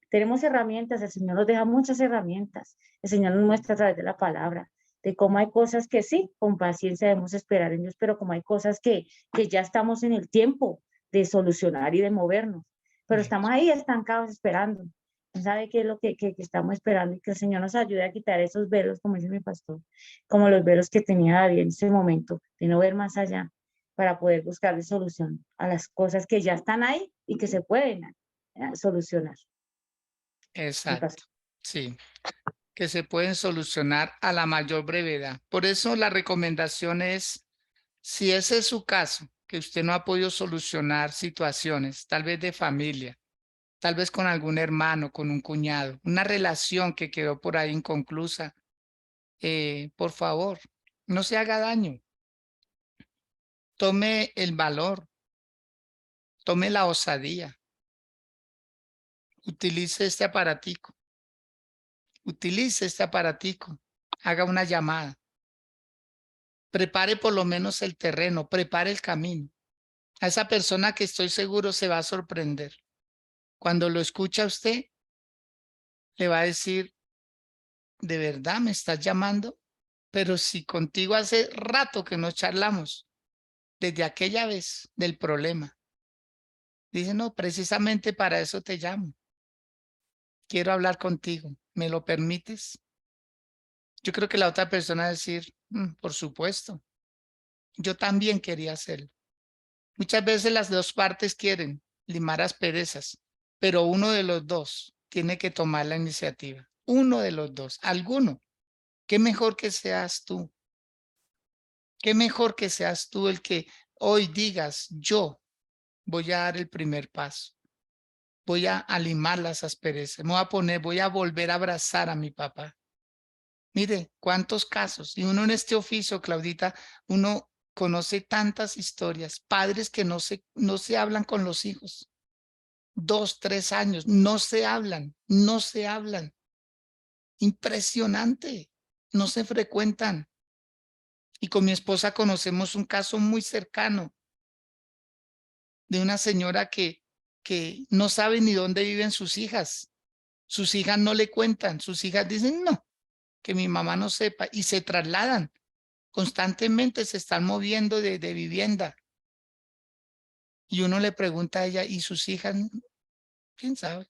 Speaker 1: Tenemos herramientas, el Señor nos deja muchas herramientas, el Señor nos muestra a través de la palabra, de cómo hay cosas que sí, con paciencia debemos esperar en Dios, pero como hay cosas que ya estamos en el tiempo de solucionar y de movernos, pero estamos ahí estancados esperando. ¿No sabe qué es lo que estamos esperando? Y que el Señor nos ayude a quitar esos velos, como dice mi pastor, como los velos que tenía David en ese momento, de no ver más allá, para poder buscarle solución a las cosas que ya están ahí y que se pueden solucionar.
Speaker 2: Exacto, sí, que se pueden solucionar a la mayor brevedad. Por eso la recomendación es, si ese es su caso, que usted no ha podido solucionar situaciones, tal vez de familia, tal vez con algún hermano, con un cuñado, una relación que quedó por ahí inconclusa, por favor, no se haga daño. Tome el valor, tome la osadía, utilice este aparatico, haga una llamada, prepare por lo menos el terreno, prepare el camino. A esa persona que estoy seguro se va a sorprender. Cuando lo escucha usted, le va a decir, ¿de verdad me estás llamando? Pero si contigo hace rato que no charlamos, desde aquella vez del problema. Dice, no, precisamente para eso te llamo. Quiero hablar contigo. ¿Me lo permites? Yo creo que la otra persona va a decir, por supuesto, yo también quería hacerlo. Muchas veces las dos partes quieren limar asperezas, pero uno de los dos tiene que tomar la iniciativa. Uno de los dos, alguno. Qué mejor que seas tú. Qué mejor que seas tú el que hoy digas, yo voy a dar el primer paso. Voy a limar las asperezas. Me voy a poner, voy a volver a abrazar a mi papá. Mire, cuántos casos. Y uno en este oficio, Claudita, uno conoce tantas historias. Padres que no se hablan con los hijos. 2, 3 años, no se hablan, no se hablan. Impresionante. No se frecuentan. Y con mi esposa conocemos un caso muy cercano de una señora que no sabe ni dónde viven sus hijas. Sus hijas no le cuentan. Sus hijas dicen, no, que mi mamá no sepa. Y se trasladan. Constantemente se están moviendo de vivienda. Y uno le pregunta a ella, ¿y sus hijas? ¿Quién sabe?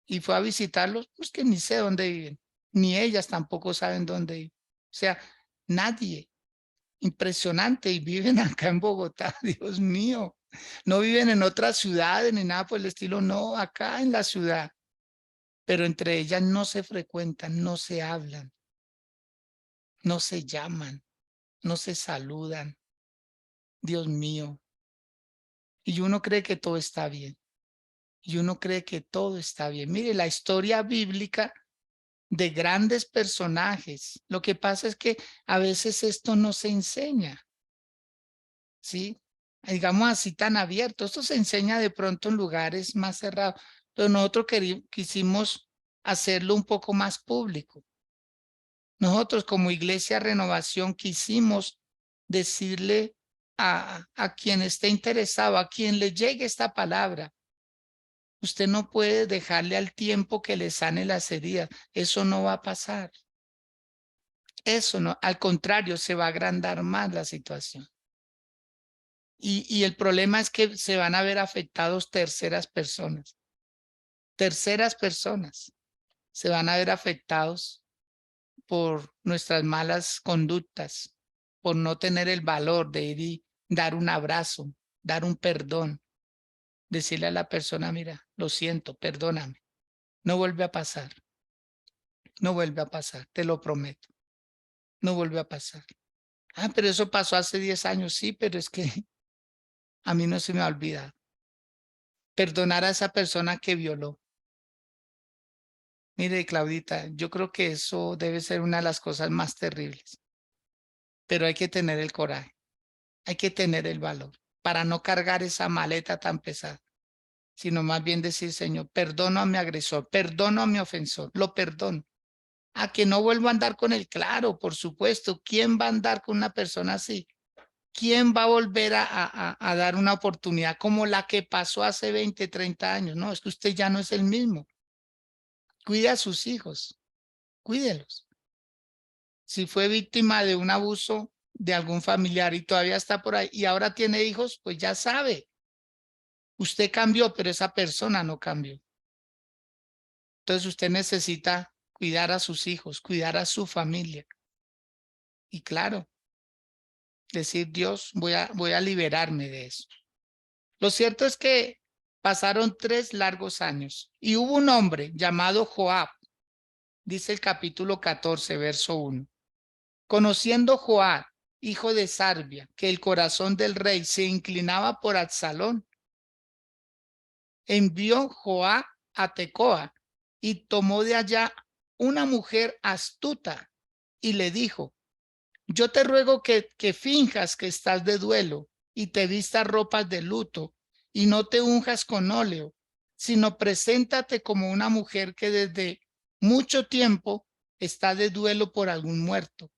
Speaker 2: Y fue a visitarlos, pues que ni sé dónde viven. Ni ellas tampoco saben dónde viven. O sea, nadie. Impresionante. Y viven acá en Bogotá, Dios mío. No viven en otras ciudades ni nada por el estilo. No, acá en la ciudad. Pero entre ellas no se frecuentan, no se hablan, no se llaman, no se saludan. Dios mío. Y uno cree que todo está bien. Y uno cree que todo está bien. Mire, la historia bíblica de grandes personajes. Lo que pasa es que a veces esto no se enseña, ¿sí? Digamos así tan abierto. Esto se enseña de pronto en lugares más cerrados, pero nosotros quisimos hacerlo un poco más público. Nosotros como Iglesia Renovación quisimos decirle a quien esté interesado, a quien le llegue esta palabra, usted no puede dejarle al tiempo que le sane las heridas. Eso no va a pasar. Eso no, al contrario, se va a agrandar más la situación. Y el problema es que se van a ver afectados terceras personas. Terceras personas se van a ver afectados por nuestras malas conductas, por no tener el valor de ir y dar un abrazo, dar un perdón, decirle a la persona, mira, lo siento, perdóname, no vuelve a pasar, no vuelve a pasar, te lo prometo, no vuelve a pasar. Ah, pero eso pasó hace 10 años, sí, pero es que a mí no se me ha olvidado. Perdonar a esa persona que violó. Mire, Claudita, yo creo que eso debe ser una de las cosas más terribles, pero hay que tener el coraje, hay que tener el valor para no cargar esa maleta tan pesada, sino más bien decir, Señor, perdono a mi agresor, perdono a mi ofensor, lo perdono. A que no vuelva a andar con él, claro, por supuesto. ¿Quién va a andar con una persona así? ¿Quién va a volver a dar una oportunidad como la que pasó hace 20, 30 años? No, es que usted ya no es el mismo. Cuide a sus hijos, cuídelos. Si fue víctima de un abuso de algún familiar y todavía está por ahí y ahora tiene hijos, pues ya sabe. Usted cambió, pero esa persona no cambió. Entonces usted necesita cuidar a sus hijos, cuidar a su familia. Y claro, decir, Dios, voy a liberarme de eso. Lo cierto es que pasaron 3 largos años y hubo un hombre llamado Joab, dice el capítulo 14, verso 1. Conociendo Joab, hijo de Sarbia, que el corazón del rey se inclinaba por Absalón, envió Joab a Tecoa y tomó de allá una mujer astuta y le dijo, yo te ruego que finjas que estás de duelo y te vistas ropas de luto y no te unjas con óleo, sino preséntate como una mujer que desde mucho tiempo está de duelo por algún muerto.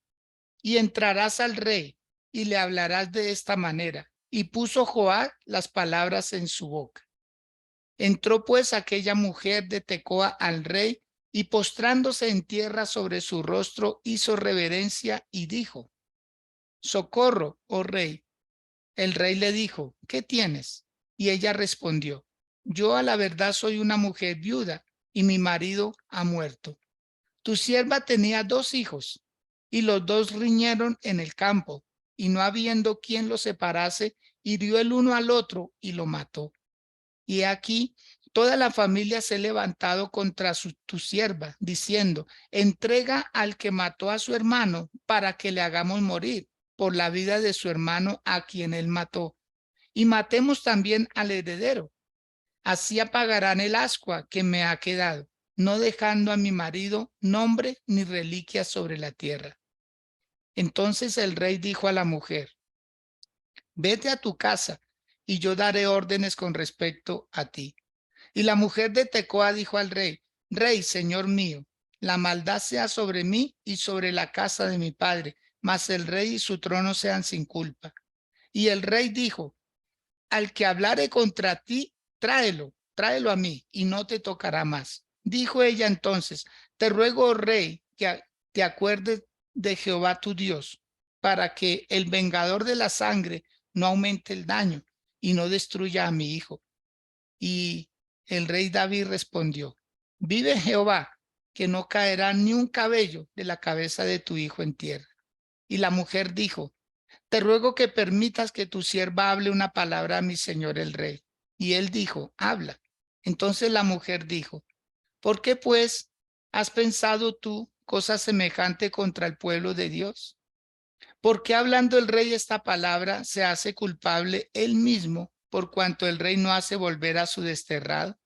Speaker 2: Y entrarás al rey y le hablarás de esta manera. Y puso Joab las palabras en su boca. Entró pues aquella mujer de Tecoa al rey y postrándose en tierra sobre su rostro hizo reverencia y dijo, socorro, oh rey. El rey le dijo, ¿qué tienes? Y ella respondió, yo a la verdad soy una mujer viuda y mi marido ha muerto. Tu sierva tenía 2 hijos y los 2 riñeron en el campo y no habiendo quien los separase, hirió el uno al otro y lo mató. Y aquí toda la familia se ha levantado contra tu sierva, diciendo, entrega al que mató a su hermano para que le hagamos morir por la vida de su hermano a quien él mató. Y matemos también al heredero. Así apagarán el ascua que me ha quedado, no dejando a mi marido nombre ni reliquia sobre la tierra. Entonces el rey dijo a la mujer, vete a tu casa y yo daré órdenes con respecto a ti. Y la mujer de Tecoa dijo al rey, rey, señor mío, la maldad sea sobre mí y sobre la casa de mi padre, mas el rey y su trono sean sin culpa. Y el rey dijo, al que hablare contra ti, tráelo a mí y no te tocará más. Dijo ella entonces, te ruego, oh rey, que te acuerdes de Jehová tu Dios, para que el vengador de la sangre no aumente el daño y no destruya a mi hijo. Y el rey David respondió, vive Jehová, que no caerá ni un cabello de la cabeza de tu hijo en tierra. Y la mujer dijo, te ruego que permitas que tu sierva hable una palabra a mi señor el rey. Y él dijo, habla. Entonces la mujer dijo, ¿por qué pues has pensado tú cosa semejante contra el pueblo de Dios? ¿Por qué hablando el rey esta palabra se hace culpable él mismo por cuanto el rey no hace volver a su desterrado?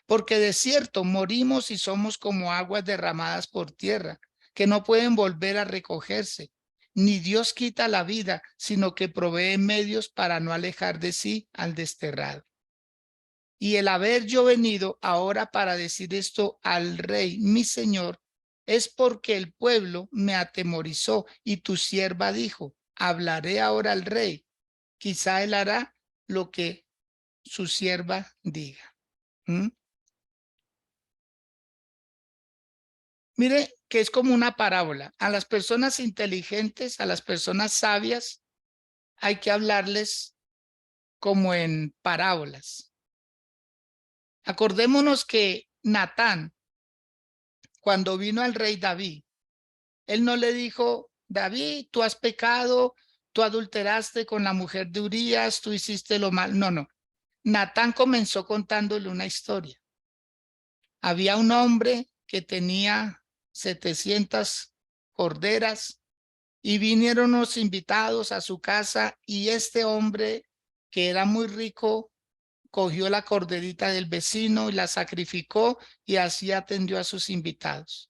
Speaker 2: Porque de cierto morimos y somos como aguas derramadas por tierra, que no pueden volver a recogerse. Ni Dios quita la vida, sino que provee medios para no alejar de sí al desterrado. Y el haber yo venido ahora para decir esto al rey, mi señor, es porque el pueblo me atemorizó y tu sierva dijo, hablaré ahora al rey, quizá él hará lo que su sierva diga. ¿Mm? Mire que es como una parábola. A las personas inteligentes, a las personas sabias, hay que hablarles como en parábolas. Acordémonos que Natán, cuando vino al rey David, él no le dijo, David, tú has pecado, tú adulteraste con la mujer de Urías, tú hiciste lo mal. No, no. Natán comenzó contándole una historia. Había un hombre que tenía 700 corderas y vinieron unos invitados a su casa y este hombre, que era muy rico, cogió la corderita del vecino y la sacrificó y así atendió a sus invitados.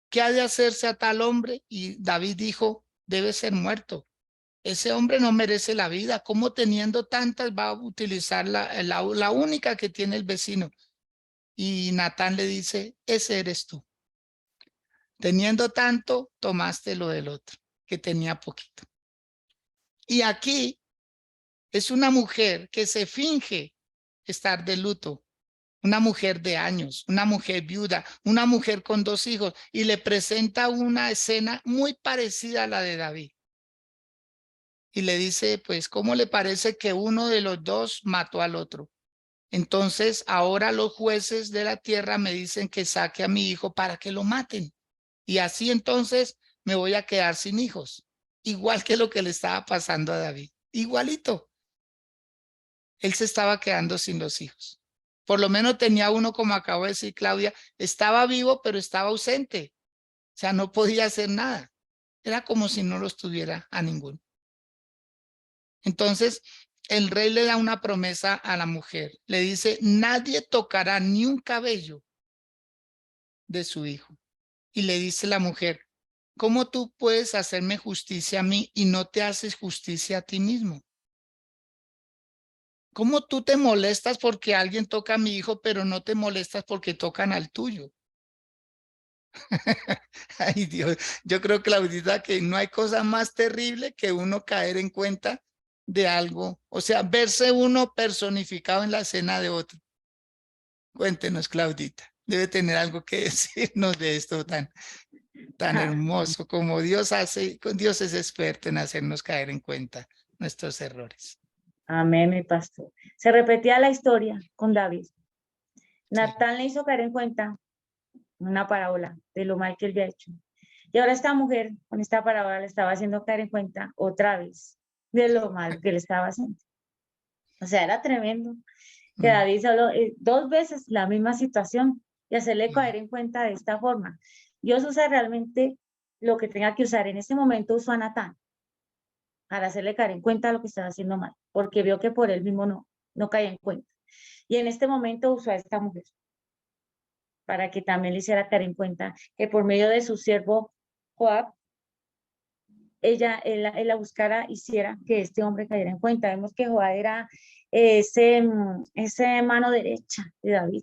Speaker 2: ¿Qué ha de hacerse a tal hombre? Y David dijo, debe ser muerto. Ese hombre no merece la vida. ¿Cómo teniendo tantas va a utilizar la única que tiene el vecino? Y Natán le dice, ese eres tú. Teniendo tanto, tomaste lo del otro, que tenía poquito. Y aquí es una mujer que se finge estar de luto, una mujer de años, una mujer viuda, una mujer con 2 hijos, y le presenta una escena muy parecida a la de David. Y le dice, pues, ¿cómo le parece que uno de los dos mató al otro? Entonces, ahora los jueces de la tierra me dicen que saque a mi hijo para que lo maten. Y así entonces me voy a quedar sin hijos. Igual que lo que le estaba pasando a David. Igualito. Él se estaba quedando sin los hijos. Por lo menos tenía uno, como acabo de decir Claudia, estaba vivo, pero estaba ausente. O sea, no podía hacer nada. Era como si no los tuviera a ninguno. Entonces, el rey le da una promesa a la mujer. Le dice, nadie tocará ni un cabello de su hijo. Y le dice la mujer, ¿cómo tú puedes hacerme justicia a mí y no te haces justicia a ti mismo? ¿Cómo tú te molestas porque alguien toca a mi hijo, pero no te molestas porque tocan al tuyo? Ay, Dios, yo creo, Claudita, que no hay cosa más terrible que uno caer en cuenta de algo, o sea, verse uno personificado en la escena de otro. Cuéntenos, Claudita, debe tener algo que decirnos de esto tan
Speaker 1: Ah,
Speaker 2: hermoso como Dios hace, Dios es experto en hacernos caer en cuenta nuestros errores.
Speaker 1: amén, mi pastor. Se repetía la historia con David.
Speaker 2: Sí.
Speaker 1: Natán le hizo caer en cuenta una parábola de lo mal que él había hecho. Y ahora esta mujer con esta parábola le estaba haciendo caer en cuenta otra vez de lo mal que le estaba haciendo. O sea, era tremendo que
Speaker 2: Mm,
Speaker 1: David solo 2 veces la misma situación y hacerle
Speaker 2: mm,
Speaker 1: caer en cuenta de esta forma. Dios usa realmente lo que tenga que usar. En este momento usó a Natán para hacerle caer en cuenta de lo que estaba haciendo mal, porque vio que por él mismo no caía en cuenta. Y en este momento usó a esta mujer para que también le hiciera caer en cuenta que por medio de su siervo Joab, él la buscara, hiciera que este hombre cayera en cuenta. Vemos que Joab era ese mano derecha de David.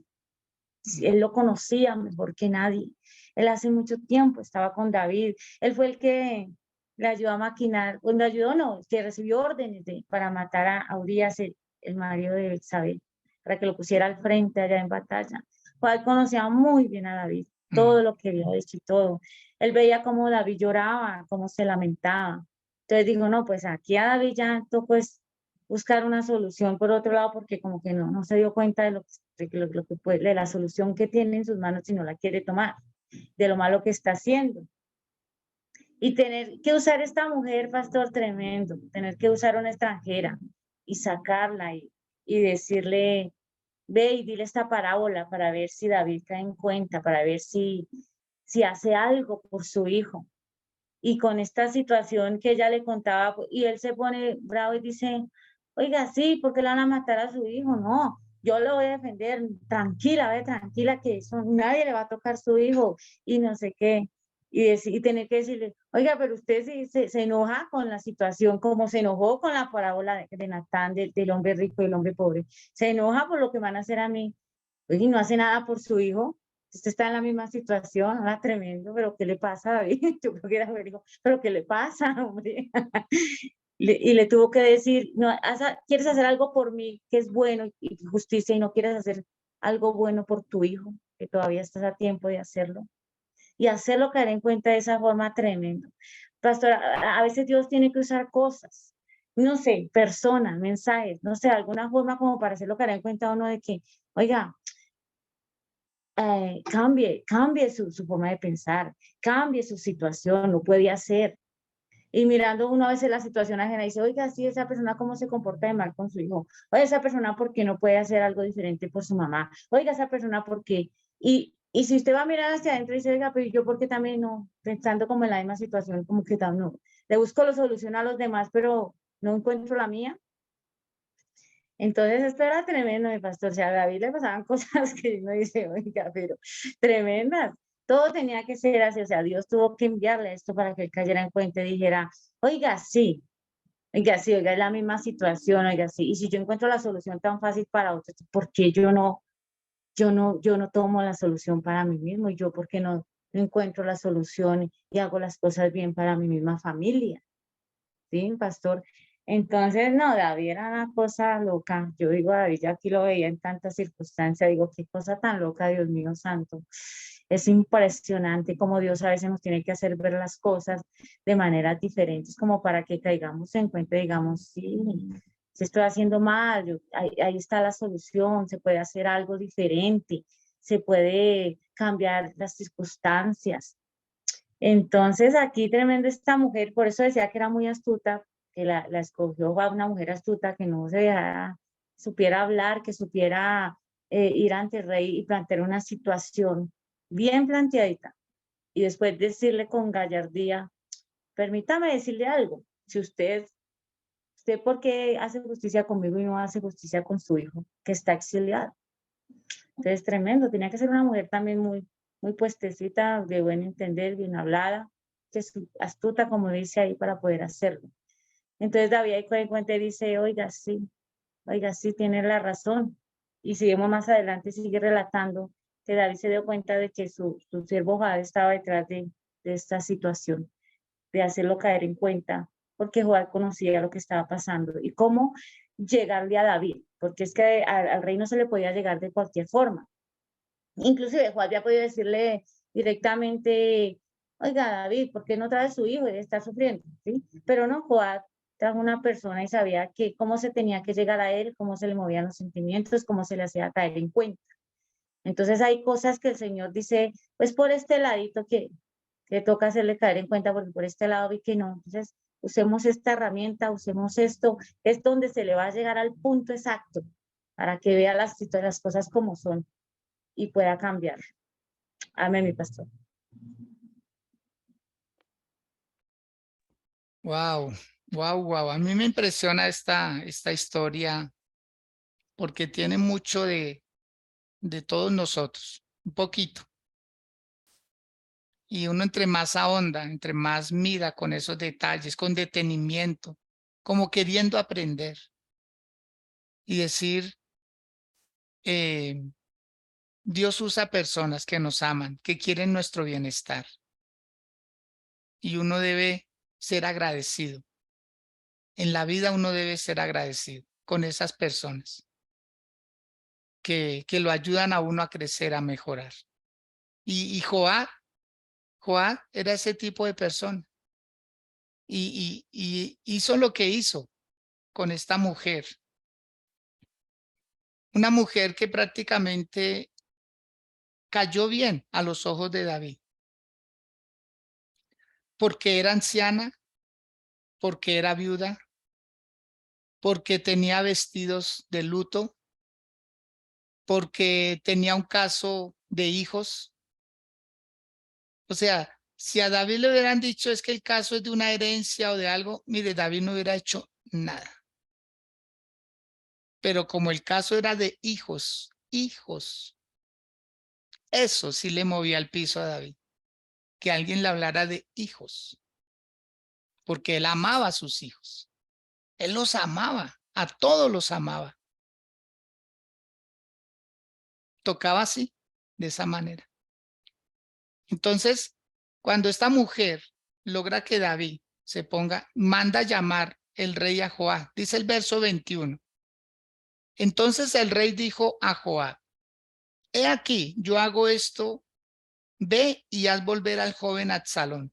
Speaker 2: mm.
Speaker 1: Él lo conocía mejor que nadie. Él hace mucho tiempo estaba con David. Él fue el que le ayudó a maquinar, cuando ayudó, no, que recibió órdenes para matar a Urias, el marido de Isabel, para que lo pusiera al frente allá en batalla. Joab conocía muy bien a David,
Speaker 2: Mm.
Speaker 1: todo lo que había hecho y todo. Él veía cómo David lloraba, cómo se lamentaba. Entonces dijo, no, pues aquí a David ya tocó buscar una solución por otro lado, porque como que no se dio cuenta lo que puede, de la solución que tiene en sus manos si no la quiere tomar, de lo malo que está haciendo. Y tener que usar esta mujer, pastor, tremendo, tener que usar una extranjera y sacarla y decirle, ve y dile esta parábola para ver si David cae en cuenta, para ver si hace algo por su hijo. Y con esta situación que ella le contaba, y él se pone bravo y dice, oiga, sí, ¿por qué le van a matar a su hijo? No, yo lo voy a defender, tranquila, ve, tranquila, que eso, nadie le va a tocar su hijo, y no sé qué. Y tener que decirle, oiga, pero usted se enoja con la situación, como se enojó con la parábola de Natán, del hombre rico y el hombre pobre. Se enoja por lo que van a hacer a mí. Oye, y no hace nada por su hijo. usted está en la misma situación, era tremendo, pero ¿qué le pasa, David? Yo creo que era, digo, pero ¿qué le pasa, hombre? Y le tuvo que decir, no, ¿quieres hacer algo por mí que es bueno y justicia y no quieres hacer algo bueno por tu hijo, que todavía estás a tiempo de hacerlo? Y hacerlo caer en cuenta de esa forma tremenda. Pastor, a veces Dios tiene que usar cosas, no sé, personas, mensajes, no sé, alguna forma como para hacerlo caer en cuenta uno de que, oiga, cambie su forma de pensar, cambie su situación, lo puede hacer. Y mirando uno a veces la situación ajena y dice, oiga, sí, esa persona cómo se comporta de mal con su hijo. Oiga, esa persona por qué no puede hacer algo diferente por su mamá. Oiga, esa persona por qué. Y si usted va a mirar hacia adentro y dice, oiga, pero yo por qué también no, pensando como en la misma situación, como que no, le busco la solución a los demás, pero no encuentro la mía. Entonces esto era tremendo, mi pastor. O sea, a David le pasaban cosas que uno dice, oiga, pero tremendas. Todo tenía que ser así. O sea, Dios tuvo que enviarle esto para que él cayera en cuenta y dijera, oiga, sí, oiga, es la misma situación, oiga, sí. Y si yo encuentro la solución tan fácil para otros, ¿por qué yo no tomo la solución para mí mismo? Y yo, ¿por qué no encuentro la solución y hago las cosas bien para mi misma familia? ¿Sí, pastor? Entonces, no, David era una cosa loca. Yo digo, David, yo aquí lo veía en tantas circunstancias, digo, qué cosa tan loca, Dios mío santo. Es impresionante cómo Dios a veces nos tiene que hacer ver las cosas de maneras diferentes, como para que caigamos en cuenta y digamos, sí, se estoy haciendo mal, ahí está la solución, se puede hacer algo diferente, se puede cambiar las circunstancias. Entonces, aquí tremenda esta mujer, por eso decía que era muy astuta, que la escogió a una mujer astuta que no se dejara, supiera hablar, que supiera ir ante el rey y plantear una situación bien planteadita. Y después decirle con gallardía, permítame decirle algo, si usted por qué hace justicia conmigo y no hace justicia con su hijo, que está exiliado. Entonces, tremendo, tenía que ser una mujer también muy puestecita, de buen entender, bien hablada, que es astuta, como dice ahí, para poder hacerlo. Entonces, David ahí en cuenta y dice, oiga, sí, tiene la razón. Y seguimos más adelante, sigue relatando que David se dio cuenta de que su siervo Joab estaba detrás de esta situación, de hacerlo caer en cuenta, porque Joab conocía lo que estaba pasando y cómo llegarle a David, porque es que al rey no se le podía llegar de cualquier forma. Inclusive Juan había podido decirle directamente, oiga David, ¿por qué no trae a su hijo? Debe estar sufriendo, ¿sí? Pero no, Juan trajo una persona y sabía que cómo se tenía que llegar a él, cómo se le movían los sentimientos, cómo se le hacía caer en cuenta. Entonces hay cosas que el Señor dice, pues por este ladito que toca hacerle caer en cuenta, porque por este lado vi que no. Entonces usemos esta herramienta, usemos esto, es donde se le va a llegar al punto exacto para que vea las cosas como son y pueda cambiar. Amén, mi pastor.
Speaker 2: Wow, wow, wow. A mí me impresiona esta historia porque tiene mucho de todos nosotros, un poquito. Y uno entre más ahonda, entre más mira con esos detalles, con detenimiento, como queriendo aprender y decir, Dios usa personas que nos aman, que quieren nuestro bienestar. Y uno debe ser agradecido. En la vida uno debe ser agradecido con esas personas que lo ayudan a uno a crecer, a mejorar. Y Joab era ese tipo de persona. Y hizo lo que hizo con esta mujer. Una mujer que prácticamente cayó bien a los ojos de David. Porque era anciana, porque era viuda, porque tenía vestidos de luto, porque tenía un caso de hijos. O sea, si a David le hubieran dicho es que el caso es de una herencia o de algo, mire, David no hubiera hecho nada. Pero como el caso era de hijos, eso sí le movía al piso a David, que alguien le hablara de hijos, porque él amaba a sus hijos. Él los amaba, a todos los amaba. Tocaba así, de esa manera. Entonces, cuando esta mujer logra que David se ponga, manda llamar el rey a Joab. Dice el verso 21. Entonces el rey dijo a Joab, he aquí, yo hago esto, ve y haz volver al joven Absalón.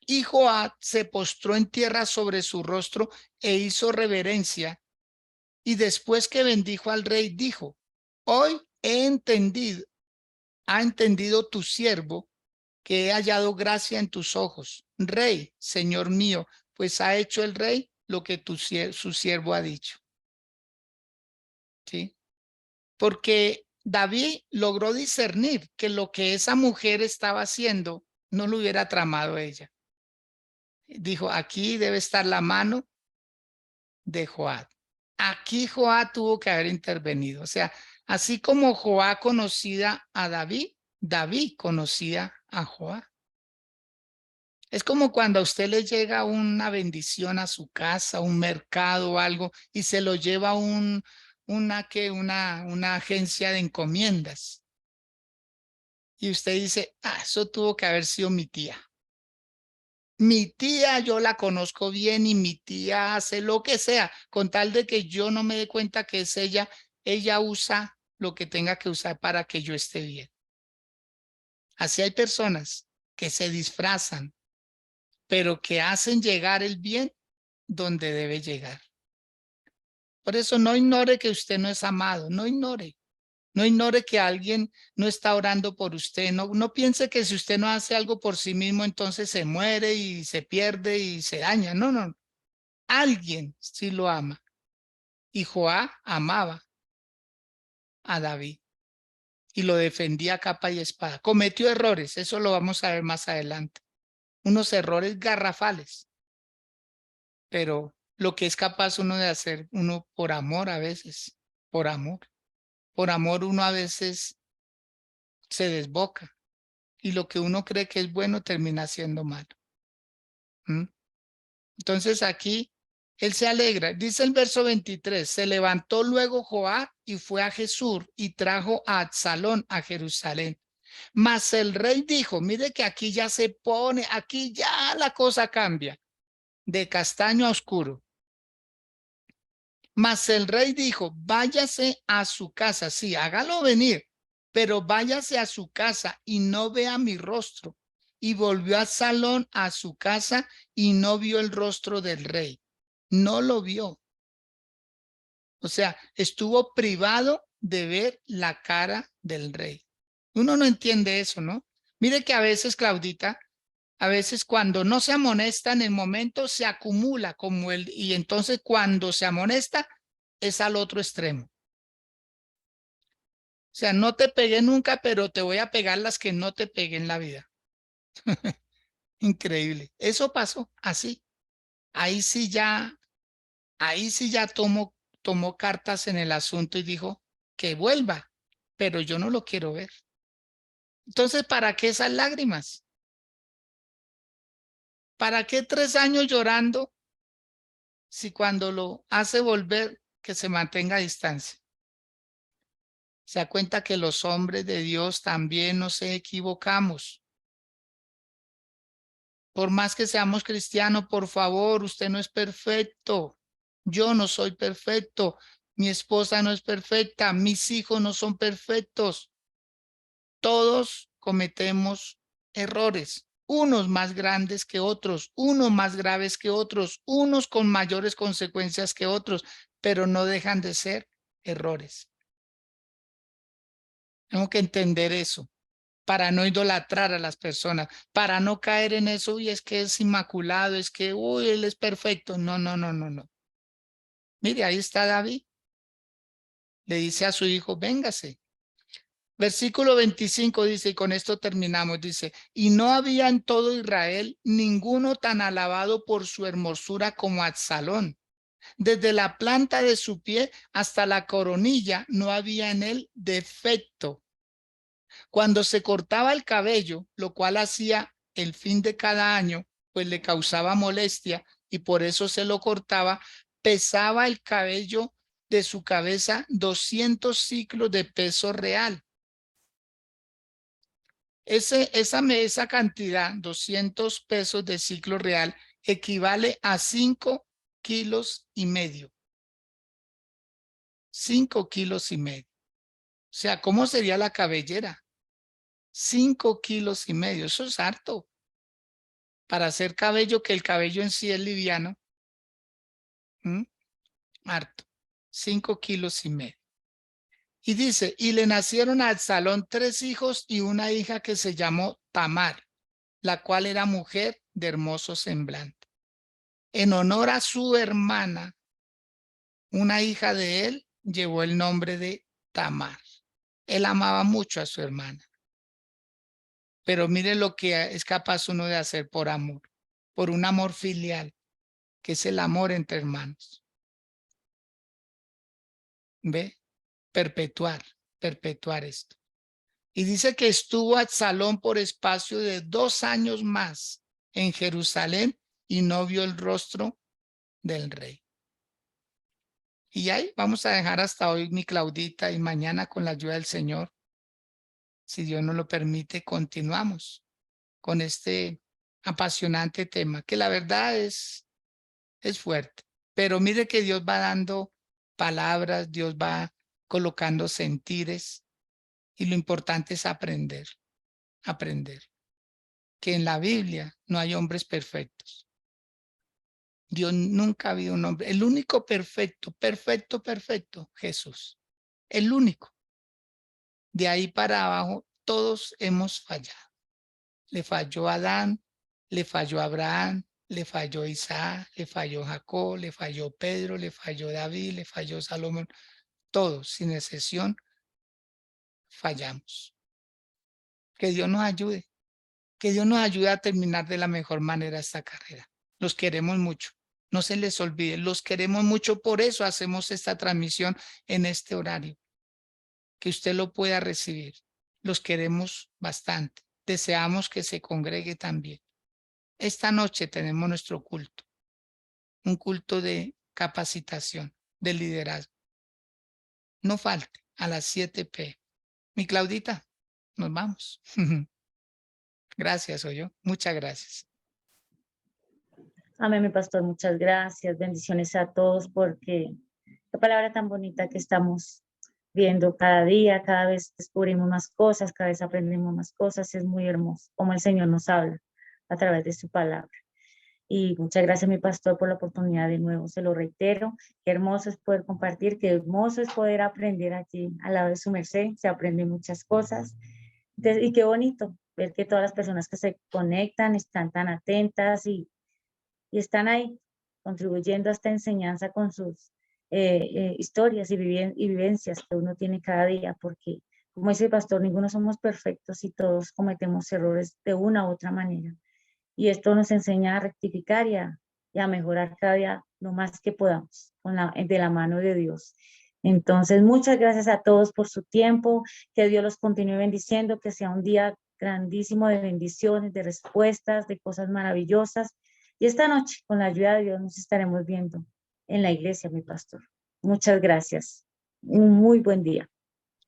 Speaker 2: Y Joab se postró en tierra sobre su rostro e hizo reverencia. Y después que bendijo al rey, dijo, hoy ha entendido tu siervo que he hallado gracia en tus ojos. Rey, señor mío, pues ha hecho el rey lo que su siervo ha dicho. ¿Sí? Porque David logró discernir que lo que esa mujer estaba haciendo no lo hubiera tramado ella. Dijo, aquí debe estar la mano de Joab. Aquí Joab tuvo que haber intervenido. O sea, así como Joab conocía a David, David conocía a Joab. Es como cuando a usted le llega una bendición a su casa, un mercado o algo, y se lo lleva una agencia de encomiendas. Y usted dice, eso tuvo que haber sido mi tía. Mi tía, yo la conozco bien y mi tía hace lo que sea, con tal de que yo no me dé cuenta que es ella, ella usa lo que tenga que usar para que yo esté bien. Así hay personas que se disfrazan, pero que hacen llegar el bien donde debe llegar. Por eso no ignore que usted no es amado, no ignore. No ignore que alguien no está orando por usted. No piense que si usted no hace algo por sí mismo, entonces se muere y se pierde y se daña. No. Alguien sí lo ama. Y Joab amaba a David y lo defendía a capa y espada. Cometió errores, eso lo vamos a ver más adelante. Unos errores garrafales. Pero lo que es capaz uno de hacer, uno por amor a veces, por amor. Por amor uno a veces se desboca. Y lo que uno cree que es bueno termina siendo malo. ¿Mm? Entonces aquí él se alegra. Dice el verso 23, se levantó luego Joab y fue a Jesús y trajo a Absalón a Jerusalén. Mas el rey dijo, mire que aquí ya se pone, aquí ya la cosa cambia de castaño a oscuro. Mas el rey dijo, váyase a su casa, sí, hágalo venir, pero váyase a su casa y no vea mi rostro. Y volvió a Absalón a su casa y no vio el rostro del rey. No lo vio. O sea, estuvo privado de ver la cara del rey. Uno no entiende eso, ¿no? Mire que a veces, Claudita, a veces cuando no se amonesta en el momento se acumula como el, y entonces cuando se amonesta es al otro extremo. O sea, no te pegué nunca, pero te voy a pegar las que no te pegué en la vida. Increíble. Eso pasó así. Ahí sí ya, ahí sí ya tomó cartas en el asunto y dijo que vuelva, pero yo no lo quiero ver. Entonces, ¿para qué esas lágrimas? ¿Para qué 3 años llorando si cuando lo hace volver que se mantenga a distancia? Se da cuenta que los hombres de Dios también nos equivocamos. Por más que seamos cristianos, por favor, usted no es perfecto. Yo no soy perfecto. Mi esposa no es perfecta. Mis hijos no son perfectos. Todos cometemos errores, unos más grandes que otros, unos más graves que otros, unos con mayores consecuencias que otros, pero no dejan de ser errores. Tengo que entender eso para no idolatrar a las personas, para no caer en eso, y es que es inmaculado, es que, uy, él es perfecto. No. Mire, ahí está David. Le dice a su hijo, véngase. Versículo 25 dice, y con esto terminamos, dice, y no había en todo Israel ninguno tan alabado por su hermosura como Absalón. Desde la planta de su pie hasta la coronilla no había en él defecto. Cuando se cortaba el cabello, lo cual hacía el fin de cada año, pues le causaba molestia y por eso se lo cortaba, pesaba el cabello de su cabeza 200 ciclos de peso real. Esa cantidad, 200 pesos de ciclo real, equivale a 5,5 kilos. 5,5 kilos. O sea, ¿cómo sería la cabellera? 5,5 kilos. Eso es harto. Para hacer cabello, que el cabello en sí es liviano. Harto. 5,5 kilos. Y dice, y le nacieron a Absalón 3 hijos y una hija que se llamó Tamar, la cual era mujer de hermoso semblante. En honor a su hermana, una hija de él llevó el nombre de Tamar. Él amaba mucho a su hermana. Pero mire lo que es capaz uno de hacer por amor, por un amor filial, que es el amor entre hermanos. ¿Ve? Perpetuar esto. Y dice que estuvo Absalón por espacio de 2 años más en Jerusalén y no vio el rostro del rey. Y ahí vamos a dejar hasta hoy, mi Claudita, y mañana con la ayuda del Señor, si Dios nos lo permite, continuamos con este apasionante tema, que la verdad es fuerte. Pero mire que Dios va dando palabras, Dios va colocando sentires, y lo importante es aprender. Que en la Biblia no hay hombres perfectos. Dios nunca ha habido un hombre. El único perfecto, Jesús. El único. De ahí para abajo, todos hemos fallado. Le falló a Adán, le falló a Abraham, le falló Isaac, le falló Jacob, le falló Pedro, le falló David, le falló Salomón. Todos, sin excepción, fallamos. Que Dios nos ayude. Que Dios nos ayude a terminar de la mejor manera esta carrera. Los queremos mucho. No se les olvide, los queremos mucho. Por eso hacemos esta transmisión en este horario. Que usted lo pueda recibir. Los queremos bastante. Deseamos que se congregue también. Esta noche tenemos nuestro culto. Un culto de capacitación, de liderazgo. No falte a las 7 p.m. Mi Claudita, nos vamos. Gracias, yo. Muchas gracias.
Speaker 1: Amén, mi pastor, muchas gracias. Bendiciones a todos porque qué palabra tan bonita que estamos viendo cada día, cada vez descubrimos más cosas, cada vez aprendemos más cosas. Es muy hermoso como el Señor nos habla a través de su palabra. Y muchas gracias, mi pastor, por la oportunidad de nuevo. Se lo reitero. Qué hermoso es poder compartir, qué hermoso es poder aprender aquí al lado de su merced. Se aprenden muchas cosas. Y qué bonito ver que todas las personas que se conectan están tan atentas y están ahí contribuyendo a esta enseñanza con sus historias y vivencias que uno tiene cada día, porque como dice el pastor, ninguno somos perfectos y todos cometemos errores de una u otra manera. Y esto nos enseña a rectificar y a mejorar cada día lo más que podamos de la mano de Dios. Entonces, muchas gracias a todos por su tiempo, que Dios los continúe bendiciendo, que sea un día grandísimo de bendiciones, de respuestas, de cosas maravillosas. Y esta noche, con la ayuda de Dios, nos estaremos viendo en la iglesia, mi pastor. Muchas gracias. Un muy buen día.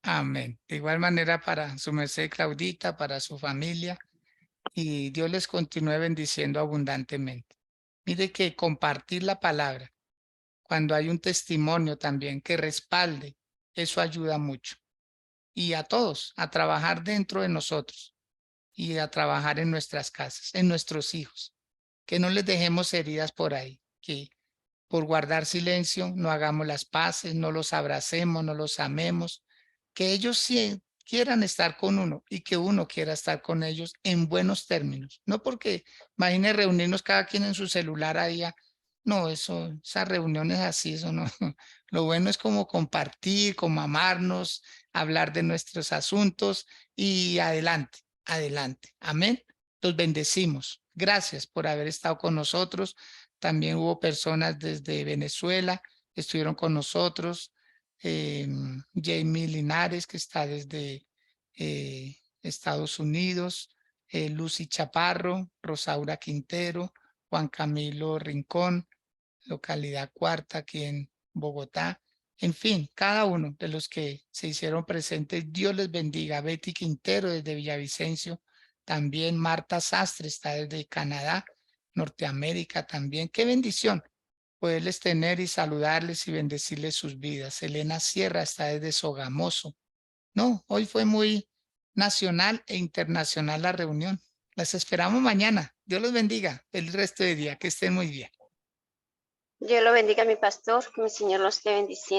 Speaker 2: Amén. De igual manera para su merced, Claudita, para su familia, y Dios les continúe bendiciendo abundantemente. Mire que compartir la palabra, cuando hay un testimonio también que respalde, eso ayuda mucho. Y a todos, a trabajar dentro de nosotros y a trabajar en nuestras casas, en nuestros hijos. Que no les dejemos heridas por ahí, que por guardar silencio no hagamos las paces, no los abracemos, no los amemos, que ellos sí quieran estar con uno y que uno quiera estar con ellos en buenos términos. No porque, imagine reunirnos cada quien en su celular ahí. No, esas reuniones así, eso no. Lo bueno es como compartir, como amarnos, hablar de nuestros asuntos y adelante, adelante. Amén. Los bendecimos. Gracias por haber estado con nosotros. También hubo personas desde Venezuela que estuvieron con nosotros. Jamie Linares, que está desde Estados Unidos. Lucy Chaparro, Rosaura Quintero, Juan Camilo Rincón, localidad Cuarta, aquí en Bogotá. En fin, cada uno de los que se hicieron presentes, Dios les bendiga. Betty Quintero desde Villavicencio, También Marta Sastre está desde Canadá, Norteamérica también. Qué bendición poderles tener y saludarles y bendecirles sus vidas. Elena Sierra está desde Sogamoso. No, hoy fue muy nacional e internacional la reunión. Las esperamos mañana. Dios los bendiga. El resto de día. Que estén muy bien.
Speaker 3: Dios lo bendiga, mi pastor, que mi Señor lo esté bendiciendo.